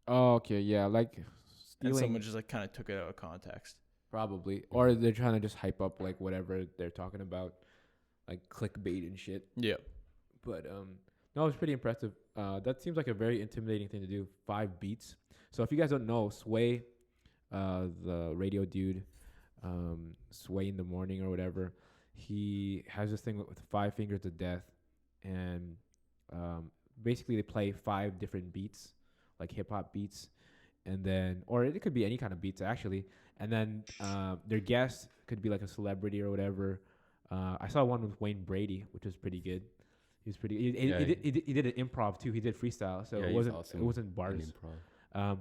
Oh, okay. Yeah, like and stealing someone just like kind of took it out of context. probably, or they're trying to just hype up like whatever they're talking about, like clickbait and shit. Yeah. But no, it was pretty impressive. That seems like a very intimidating thing to do. 5 beats. So if you guys don't know, Sway, the radio dude, Sway in the Morning or whatever, he has this thing with 5 Fingers of Death, and basically they play 5 different beats, like hip hop beats, and then, or it could be any kind of beats actually, and then their guest could be like a celebrity or whatever. I saw one with Wayne Brady, which was pretty good. He was pretty. He did an improv too. He did freestyle, so Yeah, it he's wasn't awesome it wasn't in bars. improv.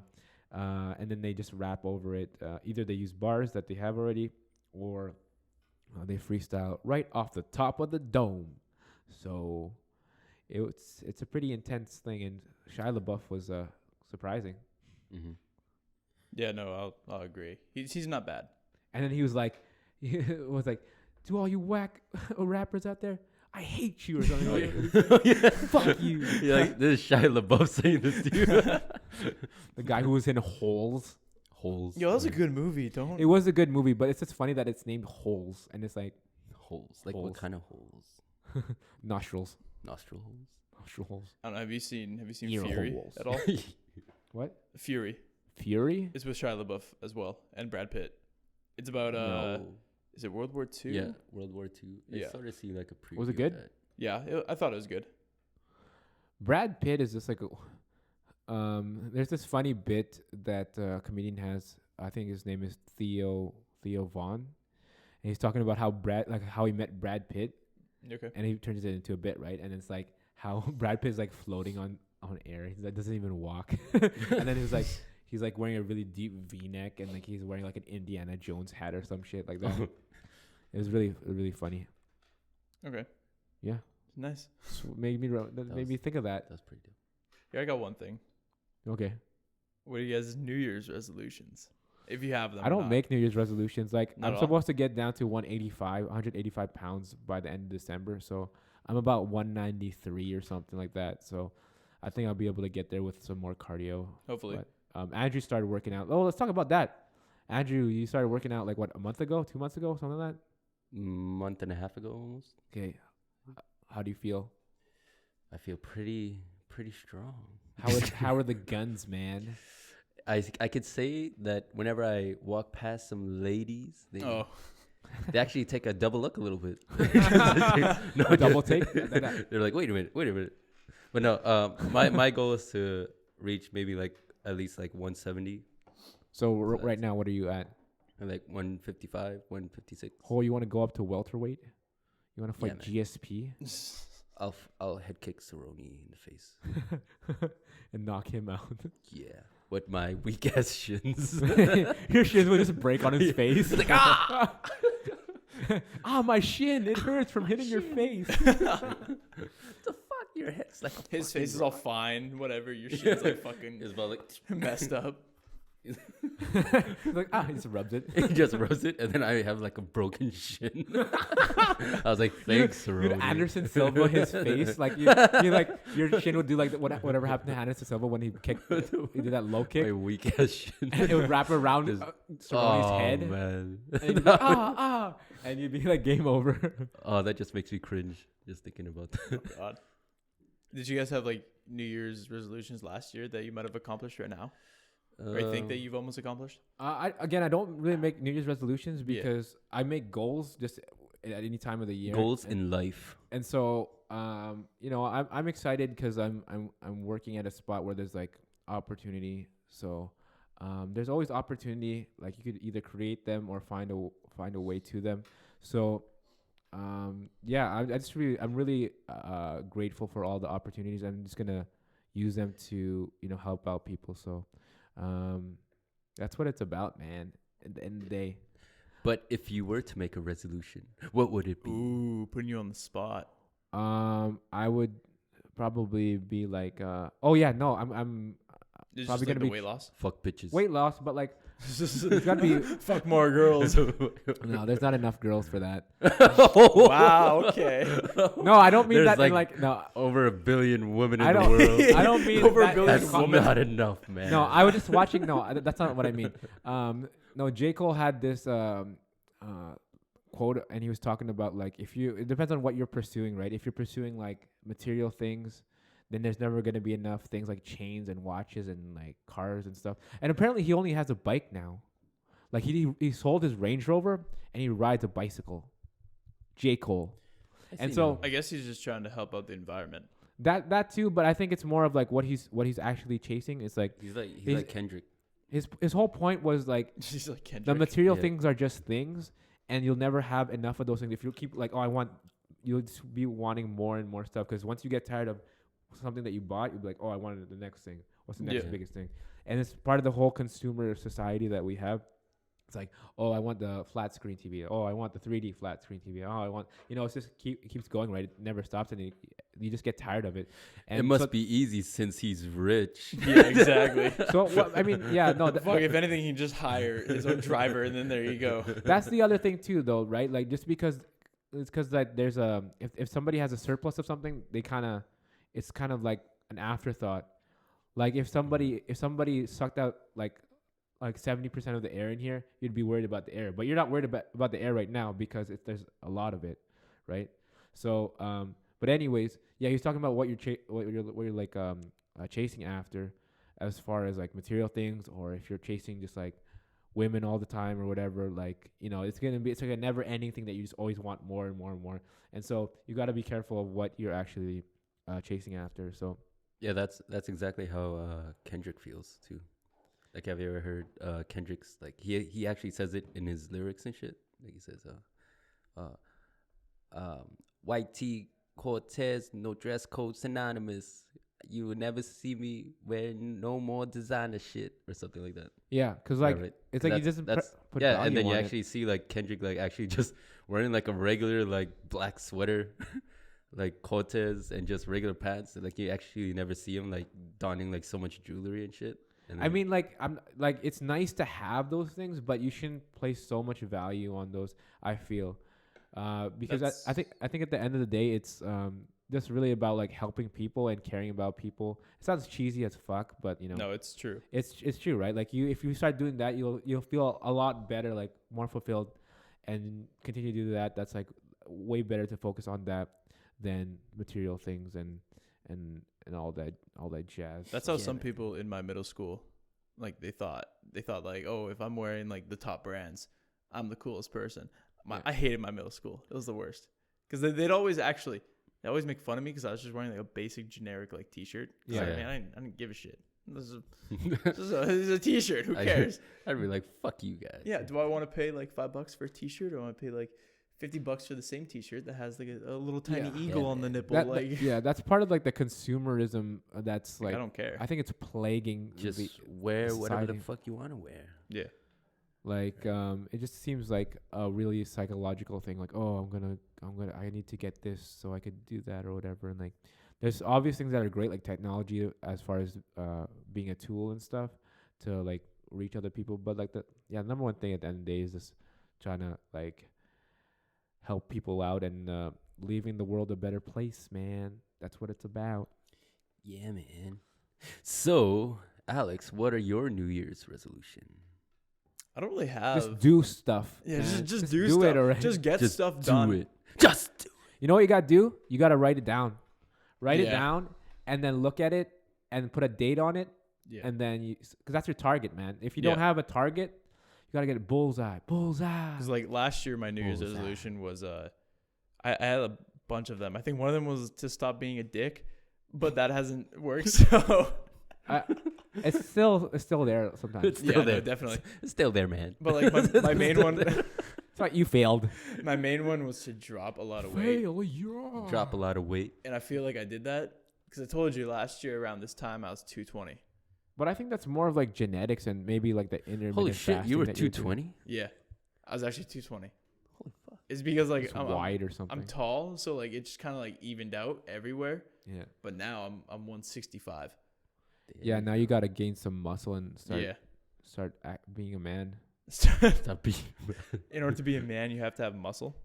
And then they just rap over it. Either they use bars that they have already, or they freestyle right off the top of the dome. So it's a pretty intense thing, and Shia LaBeouf was surprising. Mm-hmm. Yeah, no, I'll agree. He's not bad. And then he was like, to all you whack rappers out there, I hate you or something. Like, fuck you. You're like, this is Shia LaBeouf saying this to you. The guy who was in Holes. Holes. Yo, that was a good movie. Don't. It was a good movie, but it's just funny that it's named Holes, and it's like Holes. Like Holes. what kind of holes? nostrils. Nostril holes. Nostril holes. I don't know. Have you seen Ear Fury holes. at all? What? Fury. Fury? It's with Shia LaBeouf as well and Brad Pitt. It's about No. is it World War II? Yeah, World War II. I Yeah. started seeing like a preview. Was it of good? that. Yeah, I thought it was good. Brad Pitt is just like there's this funny bit that a comedian has. I think his name is Theo Vaughn, and he's talking about how he met Brad Pitt, Okay. and he turns it into a bit, right? And it's like how Brad Pitt is like floating on air. He's like doesn't even walk, and then he's like wearing a really deep V-neck, and like he's wearing like an Indiana Jones hat or some shit like that. It was really funny. Okay. Yeah, Nice. so made me think of that. That's pretty dope. Yeah, I got one thing. Okay, What are you guys' New Year's resolutions? If you have them. I or don't not. make New Year's resolutions. Like Not I'm at all? supposed to get down to 185 pounds by the end of December. So I'm about 193 or something like that. So I think I'll be able to get there with some more cardio. Hopefully. But, Andrew started working out. Oh, let's talk about that. Andrew, you started working out like what, a month ago, 2 months ago, something like that? Month and a half ago almost. Okay. How do you feel? I feel pretty strong. How are the guns, man? I could say that whenever I walk past some ladies, Oh, they actually take a double look a little bit. A double take? They're like, wait a minute. But no, my goal is to reach maybe like at least like 170, So So right now, what are you at? and like 155, 156. Oh, you want to go up to welterweight? You want to Yeah, fight man. GSP I'll head kick Cerrone in the face. and knock him out? Yeah, with my weak ass shins. Your shins will just break on his face. It's like ah. My shin! It hurts from hitting your face. The fuck, your head's like a his fucking face is all rock. fine. Whatever. Your shit's like fucking It's about like messed up. Like he just rubs it. he just rubs it, and then I have like a broken shin. I was like, thanks, You'd Cerrone. Anderson Silva his face like you like your shin would do like whatever happened to Anderson Silva when he kicked he did that low kick My weak ass shin. and it would wrap around Just- Cerrone's oh head man. and you'd be like, and you'd be like game over. Oh, that just makes me cringe just thinking about that. Oh, God. Did you guys have like New Year's resolutions last year that you might have accomplished right now, or you think that you've almost accomplished? I don't really make New Year's resolutions because I make goals just at any time of the year. goals in life. And so, I'm excited because I'm working at a spot where there's like opportunity. So, there's always opportunity. Like you could either create them or find a way to them. So, I'm really grateful for all the opportunities. I'm just gonna use them to help out people. So, that's what it's about, man. At the end of the day. But if you were to make a resolution, what would it be? Ooh, putting you on the spot. I would probably be like, I'm It's Probably just gonna like the be weight loss. Fuck bitches. weight loss, but like there's gotta be Fuck more girls. no, there's not enough girls for that. Wow. Okay. No, I don't mean There's that in like no. over 1 billion women in I the don't. world. I don't mean Over a that billion in That's context. not enough, man. No, I was just watching. No, that's not what I mean. No, J. Cole had this quote, and he was talking about like it depends on what you're pursuing, right? If you're pursuing like material things, then there's never gonna be enough things like chains and watches and like cars and stuff. And apparently, he only has a bike now. Like he sold his Range Rover and he rides a bicycle. J. Cole. And so I guess he's just trying to help out the environment. that too, but I think it's more of like what he's actually chasing. It's like he's like he's- like Kendrick. his whole point was like She's like Kendrick. the material Yeah. things are just things, and you'll never have enough of those things. If you keep like, you'll just be wanting more and more stuff. Because once you get tired of something that you bought, you'll be like, I wanted the next thing. What's the next Yeah. biggest thing? And it's part of the whole consumer society that we have. It's like, I want the flat screen TV. Oh, I want the 3D flat screen TV. Oh, I want, it's just it keeps going, right? It never stops, and you just get tired of it. And It must be easy since he's rich. Yeah, exactly. So I mean, yeah, no. Fuck, if anything, he can just hire his own driver, and then there you go. That's the other thing too, though, right? Like just because it's because like there's if somebody has a surplus of something, it's kind of like an afterthought. Like if somebody sucked out like 70% of the air in here, you'd be worried about the air, but you're not worried about the air right now because there's a lot of it, right? So but anyways, yeah, he was talking about what you're like chasing after, as far as like material things, or if you're chasing just like women all the time or whatever, like it's like a never ending thing that you just always want more and more and more, and so you got to be careful of what you're actually chasing after. So Yeah, that's exactly how Kendrick feels too. Like, have you ever heard Kendrick's, like, he actually says it in his lyrics and shit. Like, he says, white tee, Cortez, no dress code synonymous. You will never see me wearing no more designer shit or something like that. yeah, because like Right. it's like you That's- just that's- put yeah, value and then you on it. actually see like Kendrick like actually just wearing like a regular like black sweater, like Cortez, and just regular pants. Like you actually never see him like donning like so much jewelry and shit. And I mean, like I'm like it's nice to have those things, but you shouldn't place so much value on those. I feel, because That's- I think at the end of the day, it's just really about like helping people and caring about people. It sounds cheesy as fuck, but No, it's true. it's true, right? Like if you start doing that, you'll feel a lot better, like more fulfilled, and continue to do that. That's like way better to focus on that than material things and all that jazz. That's how Yeah, some man. people in my middle school Like they thought like, oh, if I'm wearing like the top brands, I'm the coolest person. I hated my middle school. It was the worst because they always make fun of me because I was just wearing like a basic generic like t-shirt. Yeah. Like, man, I didn't give a shit. This is a t-shirt. Who cares? I'd be like, fuck you guys. Yeah. Do I want to pay like $5 for a t-shirt, or do I want to pay like $50 for the same t-shirt that has like a little tiny eagle on the nipple? That's part of like the consumerism that's like I don't care. I think it's plaguing Just the wear whatever the society. fuck you want to wear. Yeah. Like it just seems like a really psychological thing. Like, oh, I need to get this so I could do that or whatever. And like, there's obvious things that are great, like technology as far as being a tool and stuff to like reach other people. But like the number one thing at the end of the day is just trying to like help people out and leaving the world a better place, man. That's what it's about. Yeah, man. So, Alex, what are your New Year's resolution? I don't really have. Just do stuff. Yeah, man. just do stuff. It already. Just get Just stuff do done. it. Just do it. You know what you gotta do? You gotta write it down. Write it Yeah. down and then look at it and put a date on it. Yeah. And then because that's your target, man. If you don't have a target, you gotta get a bullseye. Bullseye. Because like last year, my New Year's Bullseye. resolution was I had a bunch of them. I think one of them was to stop being a dick, but that hasn't worked. So It's still there sometimes. It's still there. No, definitely. It's still there, man. But like my main one, It's like you failed. my main one was to drop a lot of weight, Yeah. Drop a lot of weight. and I feel like I did that because I told you last year around this time I was 220. But I think that's more of like genetics and maybe like the intermittent Holy shit, fasting you were that you're doing. 220? Yeah, I was actually 220. Holy fuck. It's because like It's wide or something. I'm tall, so like it just kind of like evened out everywhere. Yeah. But now I'm 165. Yeah. Now you gotta gain some muscle and Yeah. start being a man. Stop being. In order to be a man, you have to have muscle.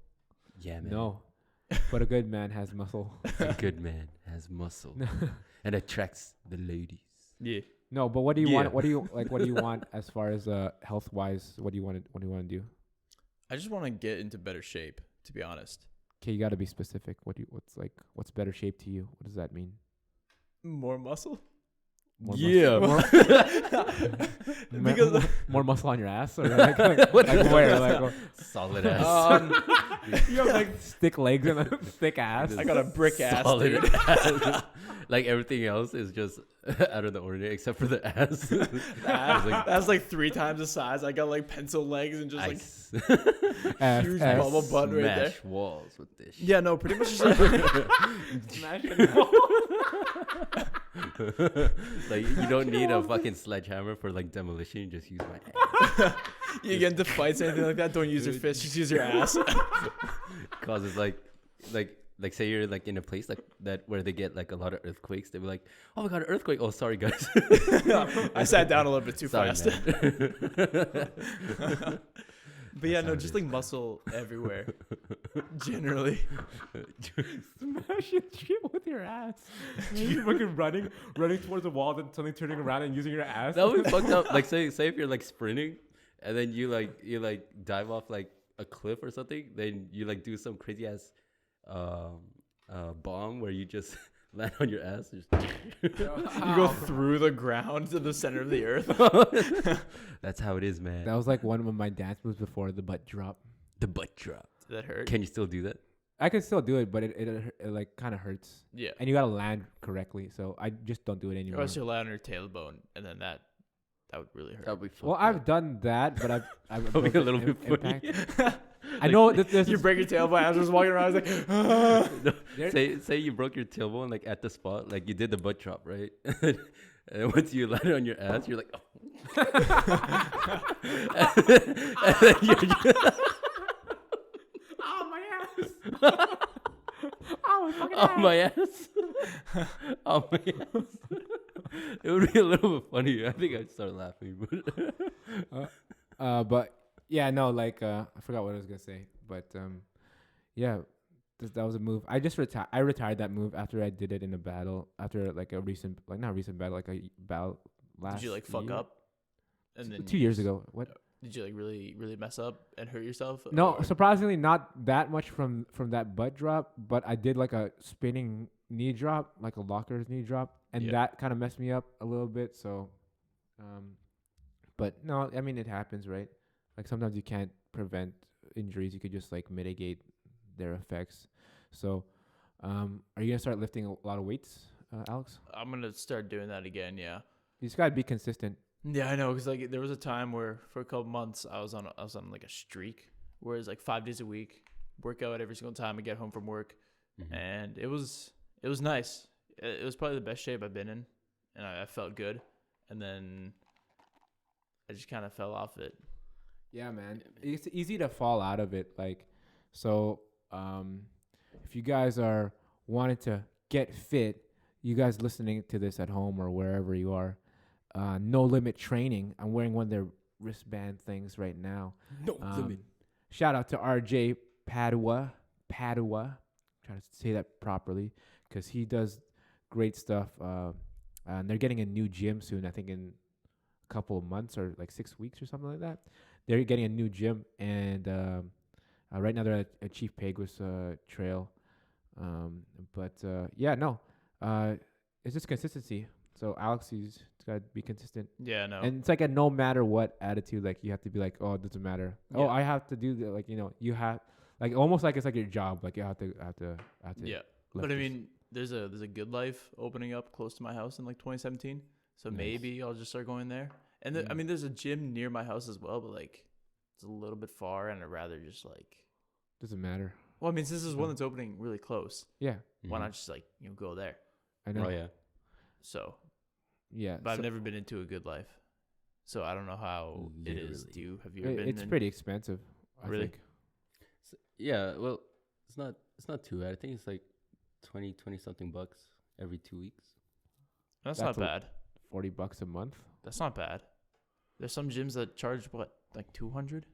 Yeah, man. No, but a good man has muscle. A good man has muscle and attracts the ladies. Yeah. No, but what do you Yeah. want? What do you like? What do you want as far as health wise? What do you want to do? I just want to get into better shape, to be honest. Okay, you got to be specific. What's better shape to you? What does that mean? More muscle? More Yeah. Because more muscle on your ass, or like where? Like Solid ass. you have like thick legs and a thick ass. I got a brick ass, Solid dude. ass. Like everything else is just out of the ordinary except for the ass. That's like 3 times the size. I got like pencil legs and just like Ice. huge bubble butt right there. Smash walls with this shit. Yeah, no, pretty much just Like you don't need a fucking sledgehammer for like demolition. You just use my ass. you get into fights, anything like that. Don't use your fist, just use your ass. Causes like say you're like in a place like that where they get like a lot of earthquakes. They be like, oh my god, an earthquake. Oh, sorry guys. I sat down a little bit too Sorry, fast. man. But yeah, That's no, how it just is. like muscle everywhere. Generally. Smashing shit with your ass. You're fucking running towards the wall, then suddenly turning around and using your ass. That would be fucked up. Like say if you're like sprinting and then you dive off like a cliff or something, then you like do some crazy ass bomb where you just land on your ass. Just You go through the ground to the center of the earth. That's how it is, man. That was like one of my dance moves before the butt drop. The butt drop. Did that hurt? Can you still do that? I can still do it, but it like kind of hurts. Yeah. And you gotta land correctly, so I just don't do it Or anymore. else you lie on your tailbone, and then that would really hurt. That would be Well, I've done that, but I've That'll be a broken little bit funny. impact. I know that there's You break your tailbone. I was just walking around. I was like, No, There- say you broke your tailbone like at the spot, like you did the butt drop, right? And then once you landed on your ass, you're like, oh. And then oh my ass! Oh my fucking oh my ass, oh my ass. It would be a little bit funny. I think I'd start laughing, But yeah, no, like I forgot what I was gonna say, but yeah, that was a move. I just I retired that move after I did it in a battle, after like a recent, like not recent battle, like a battle last. did you like fuck year. up? And then 2 years ago? What? Did you like really, really mess up and hurt yourself? No, Or- surprisingly, not that much from that butt drop, but I did like a spinning knee drop, like a locker's knee drop, and Yeah. that kind of messed me up a little bit. So, But no, I mean it happens, right? Like sometimes you can't prevent injuries. You could just like mitigate their effects. So, are you gonna start lifting a lot of weights, Alex? I'm gonna start doing that again. Yeah. You just gotta be consistent. Yeah, I know. Cause like there was a time where for a couple months I was on like a streak, where it's like 5 days a week, work out every single time I get home from work, and it was nice. It was probably the best shape I've been in, and I felt good. And then I just kind of fell off it. Yeah, man. It's easy to fall out of it. Like, so if you guys are wanting to get fit, you guys listening to this at home or wherever you are, No Limit Training. I'm wearing one of their wristband things right now. No limit. Shout out to RJ Padua. Try to say that properly because he does great stuff. And they're getting a new gym soon. I think in a couple of months or like 6 weeks or something like that. They're getting a new gym, and right now they're at Chief Peguis Trail. It's just consistency. So Alex, he's got to be consistent. Yeah, no. And it's like a no matter what attitude. Like you have to be like, oh, it doesn't matter. Yeah. Oh, I have to do that. Like, you have like almost like it's like your job. Like you have to. Yeah, but lift I this. mean, there's a Good Life opening up close to my house in like 2017. So Nice. maybe I'll just start going there. And I mean, there's a gym near my house as well, but like it's a little bit far, and I'd rather just like. Doesn't matter. Well, I mean, since this is one that's opening really close, Yeah, why not just like go there? I know. Oh yeah. So, Yeah, but I've so never been into a Good Life, so I don't know how it is. Literally. Have you ever been? it's pretty expensive. I Really? think. Yeah. Well, it's not too bad. I think it's like 20 something bucks every 2 weeks. That's That's not bad. $40 a month. That's not bad. There's some gyms that charge what, like 200?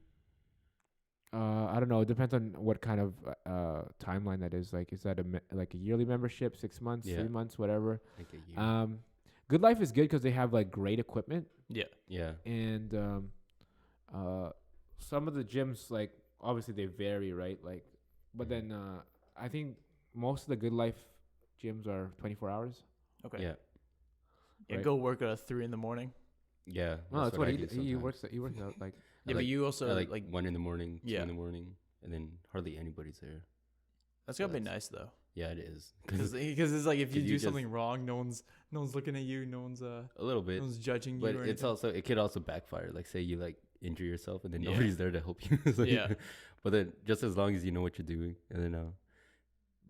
I don't know. It depends on what kind of timeline that is. Like, is that like a yearly membership, 6 months, Yeah. 3 months, whatever? Like a year. Good Life is good because they have like great equipment, Yeah. Yeah. and some of the gyms, like obviously they vary, right? Like, but then I think most of the Good Life gyms are 24 hours. Okay. Yeah. Yeah. Right. Go work at 3 in the morning. Yeah. No, that's what I he do he sometimes. works out like. I Yeah, but like- you also I like like 1 in the morning, 2 Yeah. in the morning, and then hardly anybody's there. that's gotta be that's- nice though, Yeah, it is. because it's like if you 'cause do you just- something wrong, no one's looking at you, no one's A little no bit, one's judging you. but or it's anything. also it could also backfire. Like say you like injure yourself and then Yeah. nobody's there to help you. It's like- Yeah. But then just as long as you know what you're doing, and then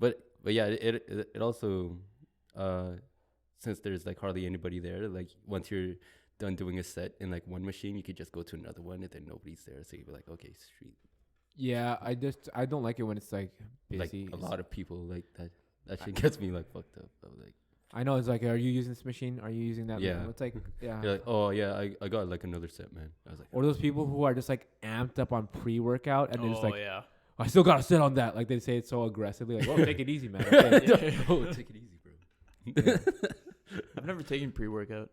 but yeah, it also since there's like hardly anybody there, like once you're done doing a set in like one machine, you could just go to another one and then nobody's there, so you'd be like, okay, street. Yeah, I don't like it when it's like busy. Like a lot of people like that shit gets me like fucked up. I'm like, I know it's like, are you using this machine? Are you using that? Yeah. It's like, yeah. you're like, oh yeah, I got like another set, man. I was like, Or those people who are just like amped up on pre-workout and they're just like, yeah. I still gotta sit on that. Like they say it so aggressively, like, oh, take it easy, man. Okay. oh, take it easy, bro. I've never taken pre-workout.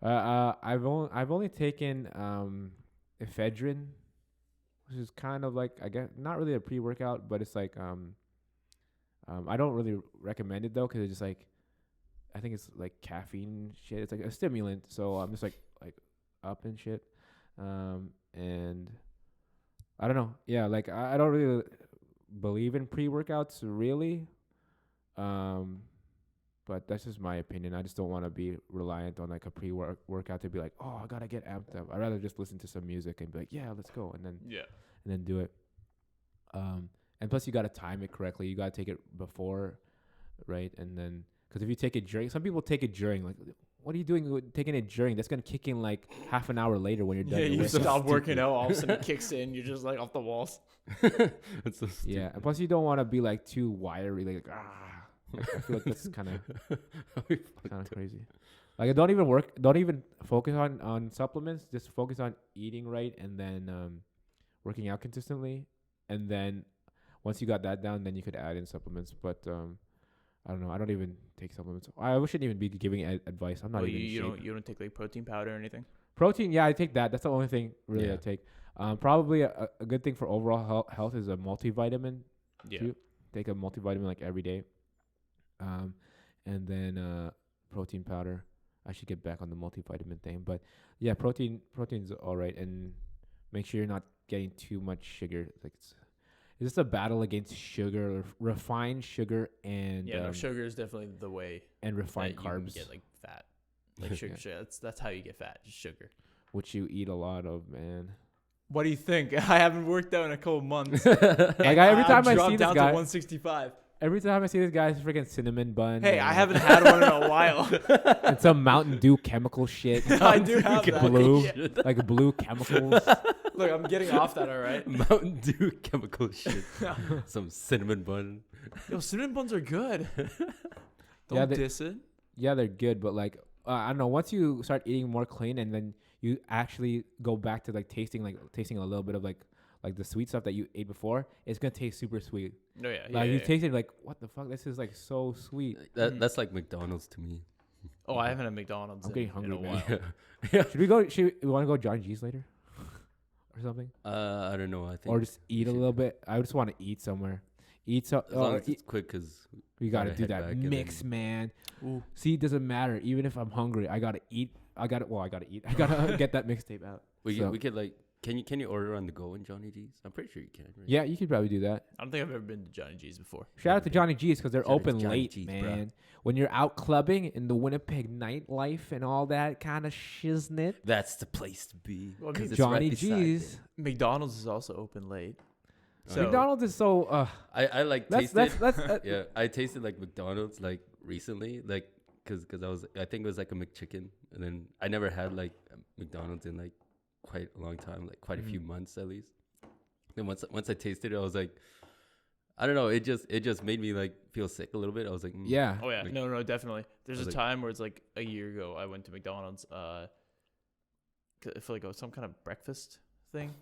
I've only taken ephedrine, which is kind of like, I guess not really a pre-workout, but it's like I don't really recommend it though because it's just like, I think it's like caffeine shit. It's like a stimulant, so I'm just like up and shit, and I don't know. Yeah, like I don't really believe in pre-workouts really, but that's just my opinion. I just don't want to be reliant on like a pre-workout to be like, oh, I gotta get amped up. I'd rather just listen to some music and be like, yeah, let's go, and then do it. And plus you gotta time it correctly. You gotta take it before, right? And then because if you take it during, some people take it during. Like, what are you doing with taking it during? That's gonna kick in like half an hour later when you're done. Yeah, your you workout. stop working out, all of a sudden it kicks in. You're just like off the walls. That's so stupid. Yeah, and plus you don't want to be like too wiry. Like Like, I feel like that's kind of crazy. Like, don't even focus on supplements. Just focus on eating right and then working out consistently. And then once you got that down, then you could add in supplements. But I don't know. I don't even take supplements. I shouldn't even be giving advice. I'm not even in shape. You don't take like protein powder or anything? Protein, yeah, I take that. That's the only thing really Yeah. I take. Probably a good thing for overall health is a multivitamin. Yeah. Too. Take a multivitamin like every day. And then protein powder. I should get back on the multivitamin thing. But yeah, protein's all right, and make sure you're not getting too much sugar. Like it's just a battle against sugar, refined sugar, and Yeah, no, sugar is definitely the way and refined that you can carbs, get like fat. Like sugar, sugar. That's how you get fat, just sugar. which you eat a lot of, man. What do you think? I haven't worked out in a couple months. Like every time I dropped see this down to guy, 165. every time I see this guy's freaking cinnamon bun. Hey, and, I haven't had one in a while. and some Mountain Dew chemical shit. I do have that. Blue, Yeah. like blue chemicals. Look, I'm getting off that, all right? Mountain Dew chemical shit. Some cinnamon bun. Yo, cinnamon buns are good. Don't Yeah, diss it. Yeah, they're good, but like I don't know. Once you start eating more clean, and then you actually go back to like tasting a little bit of like the sweet stuff that you ate before, it's gonna taste super sweet. No, yeah. Like you taste it like, what the fuck? This is like so sweet. That's like McDonald's to me. Oh, I haven't had McDonald's I'm getting hungry, in a man. while. Yeah. Should we want to go Johnny G's later, or something, I don't know. I think. or just eat a little bit? I just want to eat somewhere. Eat so. As long as it's quick, cause We gotta gotta do head that back and mix, then- man. Ooh. See, it doesn't matter. Even if I'm hungry, I gotta eat. I gotta eat. I gotta get that mixtape out. we So- could like. Can you order on the go in Johnny G's? I'm pretty sure you can. Right? Yeah, you could probably do that. I don't think I've ever been to Johnny G's before. Shout out to Johnny G's because they're Shout out to open Johnny late, G's, man. bruh. When you're out clubbing in the Winnipeg nightlife and all that kind of shiznit, That's the place to be. Well, I 'cause mean, it's Johnny right beside G's. it. McDonald's is also open late. So McDonald's is so. I like That's tasted. that's. Yeah, I tasted like McDonald's like recently, like cause I think it was like a McChicken, and then I never had like McDonald's in like quite a long time, like quite a few months at least. Then once I tasted it, I was like, I don't know, it just made me like feel sick a little bit. I was like, Yeah. Oh yeah, Like- no, definitely. There's I a was time where it's like a year ago. I went to McDonald's. 'Cause I feel like it was some kind of breakfast thing.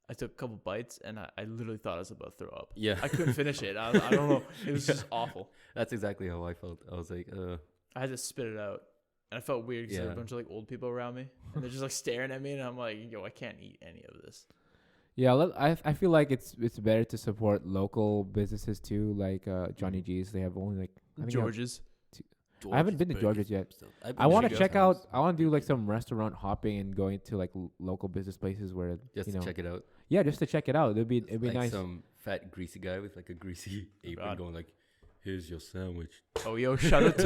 I took a couple bites and I literally thought I was about to throw up. yeah, I couldn't finish it. I don't know. It was Yeah. just awful. That's exactly how I felt. I was like, I had to spit it out, and I felt weird because there were a Yeah. bunch of like old people around me, and they're just like staring at me, and I'm like, yo, I can't eat any of this. Yeah, I feel like it's better to support local businesses too, like Johnny G's. They have only like I think they have- George's. I haven't been to George's yet. I want to check out. I want to do like some restaurant hopping and going to like local business places where just you to know. check it out. Yeah, just to check it out. It'd be Like nice. some fat greasy guy with like a greasy apron God. going like, "Here's your sandwich." Oh, yo, shout out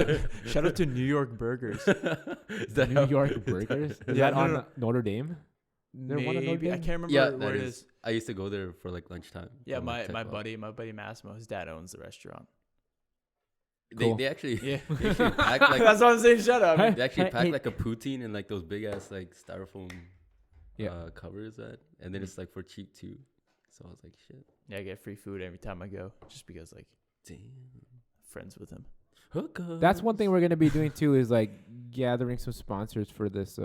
to New York Burgers. Is that New how- York Burgers. Is Yeah, that no, on no. Notre Dame? There one at Notre Maybe I Dame? can't remember Yeah, where that it is. is. I used to go there for like lunchtime. Yeah, from, like, my 10 o'clock. buddy Massimo, his dad owns the restaurant. Cool. They actually Yeah, they actually pack like that's what I'm saying. Shut up. Hey. they actually pack hey. like a poutine and like those big ass like styrofoam Yeah. covers that, and then it's like for cheap too. So I was like, shit, Yeah, I get free food every time I go, just because like damn, friends with him. hook up. That's one thing we're gonna be doing too, is like gathering some sponsors for this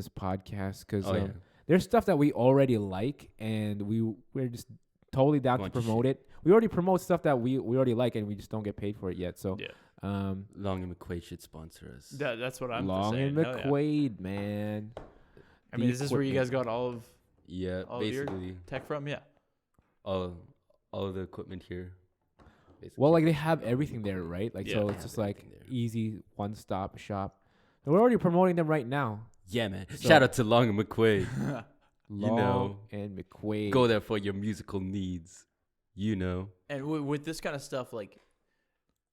podcast, because Oh yeah, there's stuff that we already like, and we're just totally down to Bunch of promote it. We already promote stuff that we already like, and we just don't get paid for it yet. So Yeah, Long and McQuaid should sponsor us. that's what I'm Long saying. and Hell yeah. McQuaid, man. I mean, The is this where you guys got all of Yeah, all of your basically tech from? Yeah. all of the equipment here. Basically. Well, like they have everything there, right? Like Yeah, so, they it's have just like everything there. easy one-stop shop. And we're already promoting them right now. Yeah, man. So- Shout out to Long and McQuaid. Long know, and McQuaid. Go there for your musical needs. You know. And with this kind of stuff, like,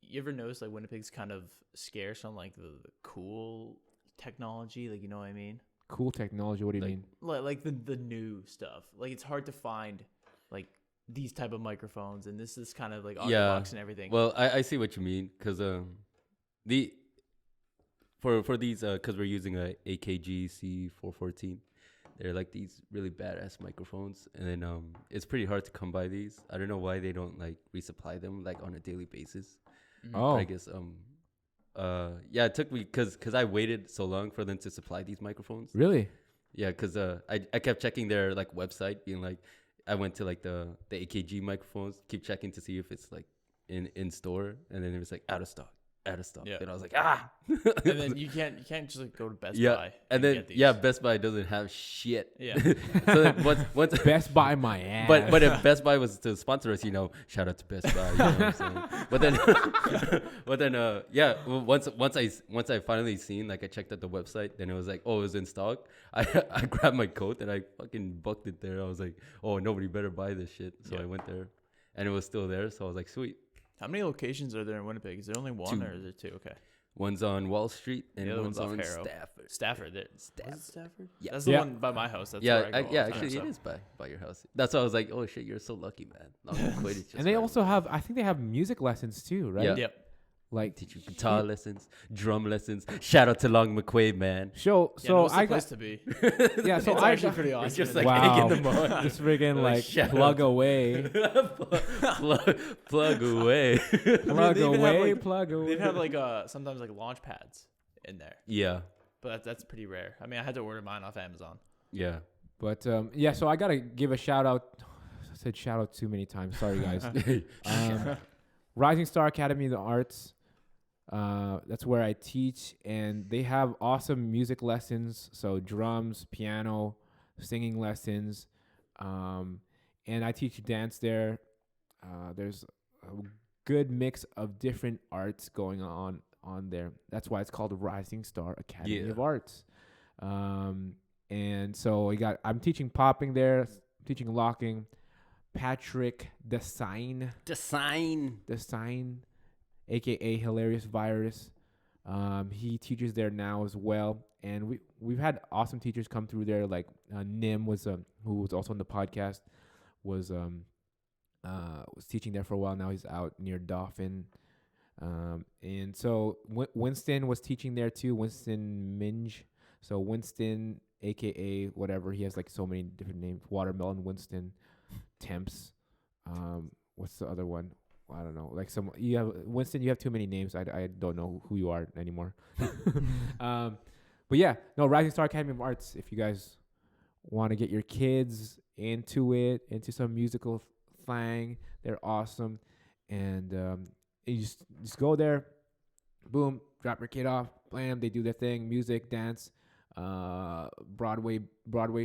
you ever notice like Winnipeg's kind of scarce on like the cool technology? Like, you know what I mean? Cool technology. What do you Like- mean? Like the new stuff. Like, it's hard to find like these type of microphones, and this is kind of like audio Yeah. box and everything. Well, I see what you mean, because the for these because we're using a AKG C414, they're like these really badass microphones, and then it's pretty hard to come by these. I don't know why they don't like resupply them like on a daily basis. Mhm. Oh, I guess yeah, it took me because I waited so long for them to supply these microphones. really? Yeah, because I kept checking their like website, being like, I went to like the AKG microphones, keep checking to see if it's like in store, and then it was like out of stock. out of stock. Yeah. And I was like, ah. And then you can't just like go to Best Yeah, Buy and then get these. Best Buy doesn't have shit. Yeah. So then once Best Buy my ass. but if Best Buy was to sponsor us, shout out to Best Buy. You know what I'm saying? But then once I finally seen, like, I checked out the website, then it was like, oh, it was in stock. I grabbed my coat and I fucking bucked it there. I was like, oh, nobody better buy this shit. So I went there, and it was still there. So I was like, sweet. How many locations are there in Winnipeg? Is there only one 2. or is there 2? Okay. One's on Wall Street and The other one's one's on off Harrow. Stafford. Stafford. Was it Stafford. Stafford? Yeah. That's the Yeah. one by my house. That's Yeah, where I go all the time, actually, so. it is by your house. That's why I was like, oh shit, you're so lucky, man. Not Quidditch, just and they right. also have, I think they have music lessons too, right? Yeah. Yep. Like teach you guitar lessons, drum lessons. Shout out to Long McQuaid, man. so Yeah, no, it's the I place got to be. yeah. So It's I actually got, pretty awesome. It's just in like there. Wow. egging them on. just friggin' Like, like shout plug out. away, plug away. plug they even have, away, like- plug away. They'd have like sometimes like launch pads in there, Yeah, but that's pretty rare. I mean, I had to order mine off Amazon. yeah. But yeah, so I gotta give a shout out. I said shout out too many times. Sorry, guys. Rising Star Academy of the Arts. That's where I teach, and they have awesome music lessons. So drums, piano, singing lessons, and I teach dance there. There's a good mix of different arts going on there. That's why it's called the Rising Star Academy Yeah. of Arts. And so I'm teaching popping there, teaching locking. Patrick Design, aka Hilarious Virus. He teaches there now as well, and we've had awesome teachers come through there. Like Nim was who was also on the podcast, was teaching there for a while. Now he's out near Dauphin. And so Winston was teaching there too. Winston Minge. So Winston, aka whatever, he has like so many different names. Watermelon Winston, Temps. What's the other one? I don't know. Like you have Winston. You have too many names. I don't know who you are anymore. But yeah, no, Rising Star Academy of Arts. If you guys want to get your kids into some musical thing, they're awesome. And you just go there, boom, drop your kid off, blam, they do their thing, music, dance, Broadway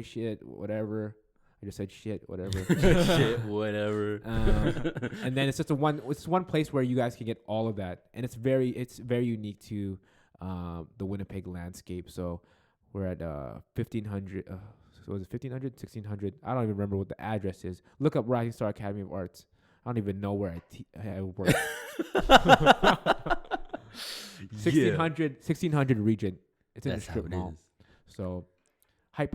shit, whatever. I just said shit, whatever. Shit, whatever. And then it's just one place where you guys can get all of that, and it's very unique to the Winnipeg landscape. So we're at 1500. So was it 1500, 1600? I don't even remember what the address is. Look up Rising Star Academy of Arts. I don't even know where I work. 1600 region. It's in That's the how strip it mall. is. So hype.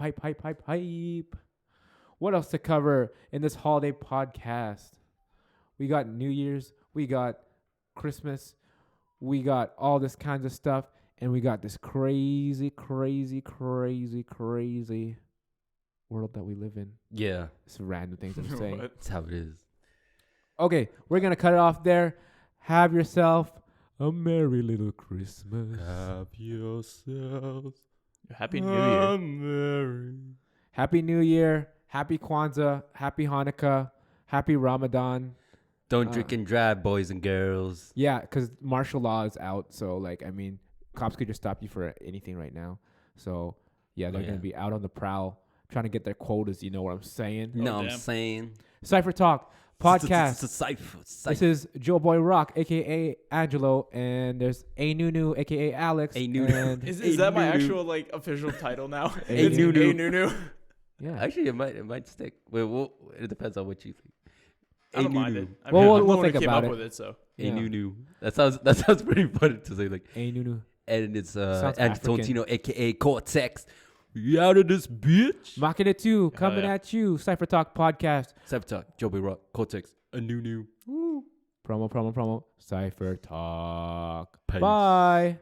What else to cover in this holiday podcast? We got New Year's, we got Christmas, we got all this kinds of stuff, and we got this crazy world that we live in. Yeah, It's random things I'm saying. that's how it is. Okay, we're gonna cut it off there. Have yourself a merry little Christmas. Have yourselves Happy New Year. merry. Happy New Year. Happy Kwanzaa. Happy Hanukkah. Happy Ramadan. Don't drink and drive, boys and girls. Yeah, because martial law is out. So, like, I mean, cops could just stop you for anything right now. So, yeah, they're going to be out on the prowl trying to get their quotas. You know what I'm saying? No, I'm damn. saying. CypherTalk podcast. Cypher. This is Joe Boy Rock, a.k.a. Angelo, and there's A Nunu, a.k.a. Alex. A Nunu. and- Is that my actual like official title now? A It's Nunu. A Nunu. yeah. Actually, it might stick. Well, it depends on what you think. I don't mind Nunu. it. I Well, mean, we'll I'm the one think who came about up it. with it, so Yeah. Nunu. That sounds pretty funny to say, like. A Nunu. And it's Sounds Antitontino, aka Cortex. We out of this bitch. Mocking it too. Hell Coming yeah. at you. CypherTalk podcast. CypherTalk, Joby Rock, Cortex, a new. Promo. CypherTalk. Peace. Bye.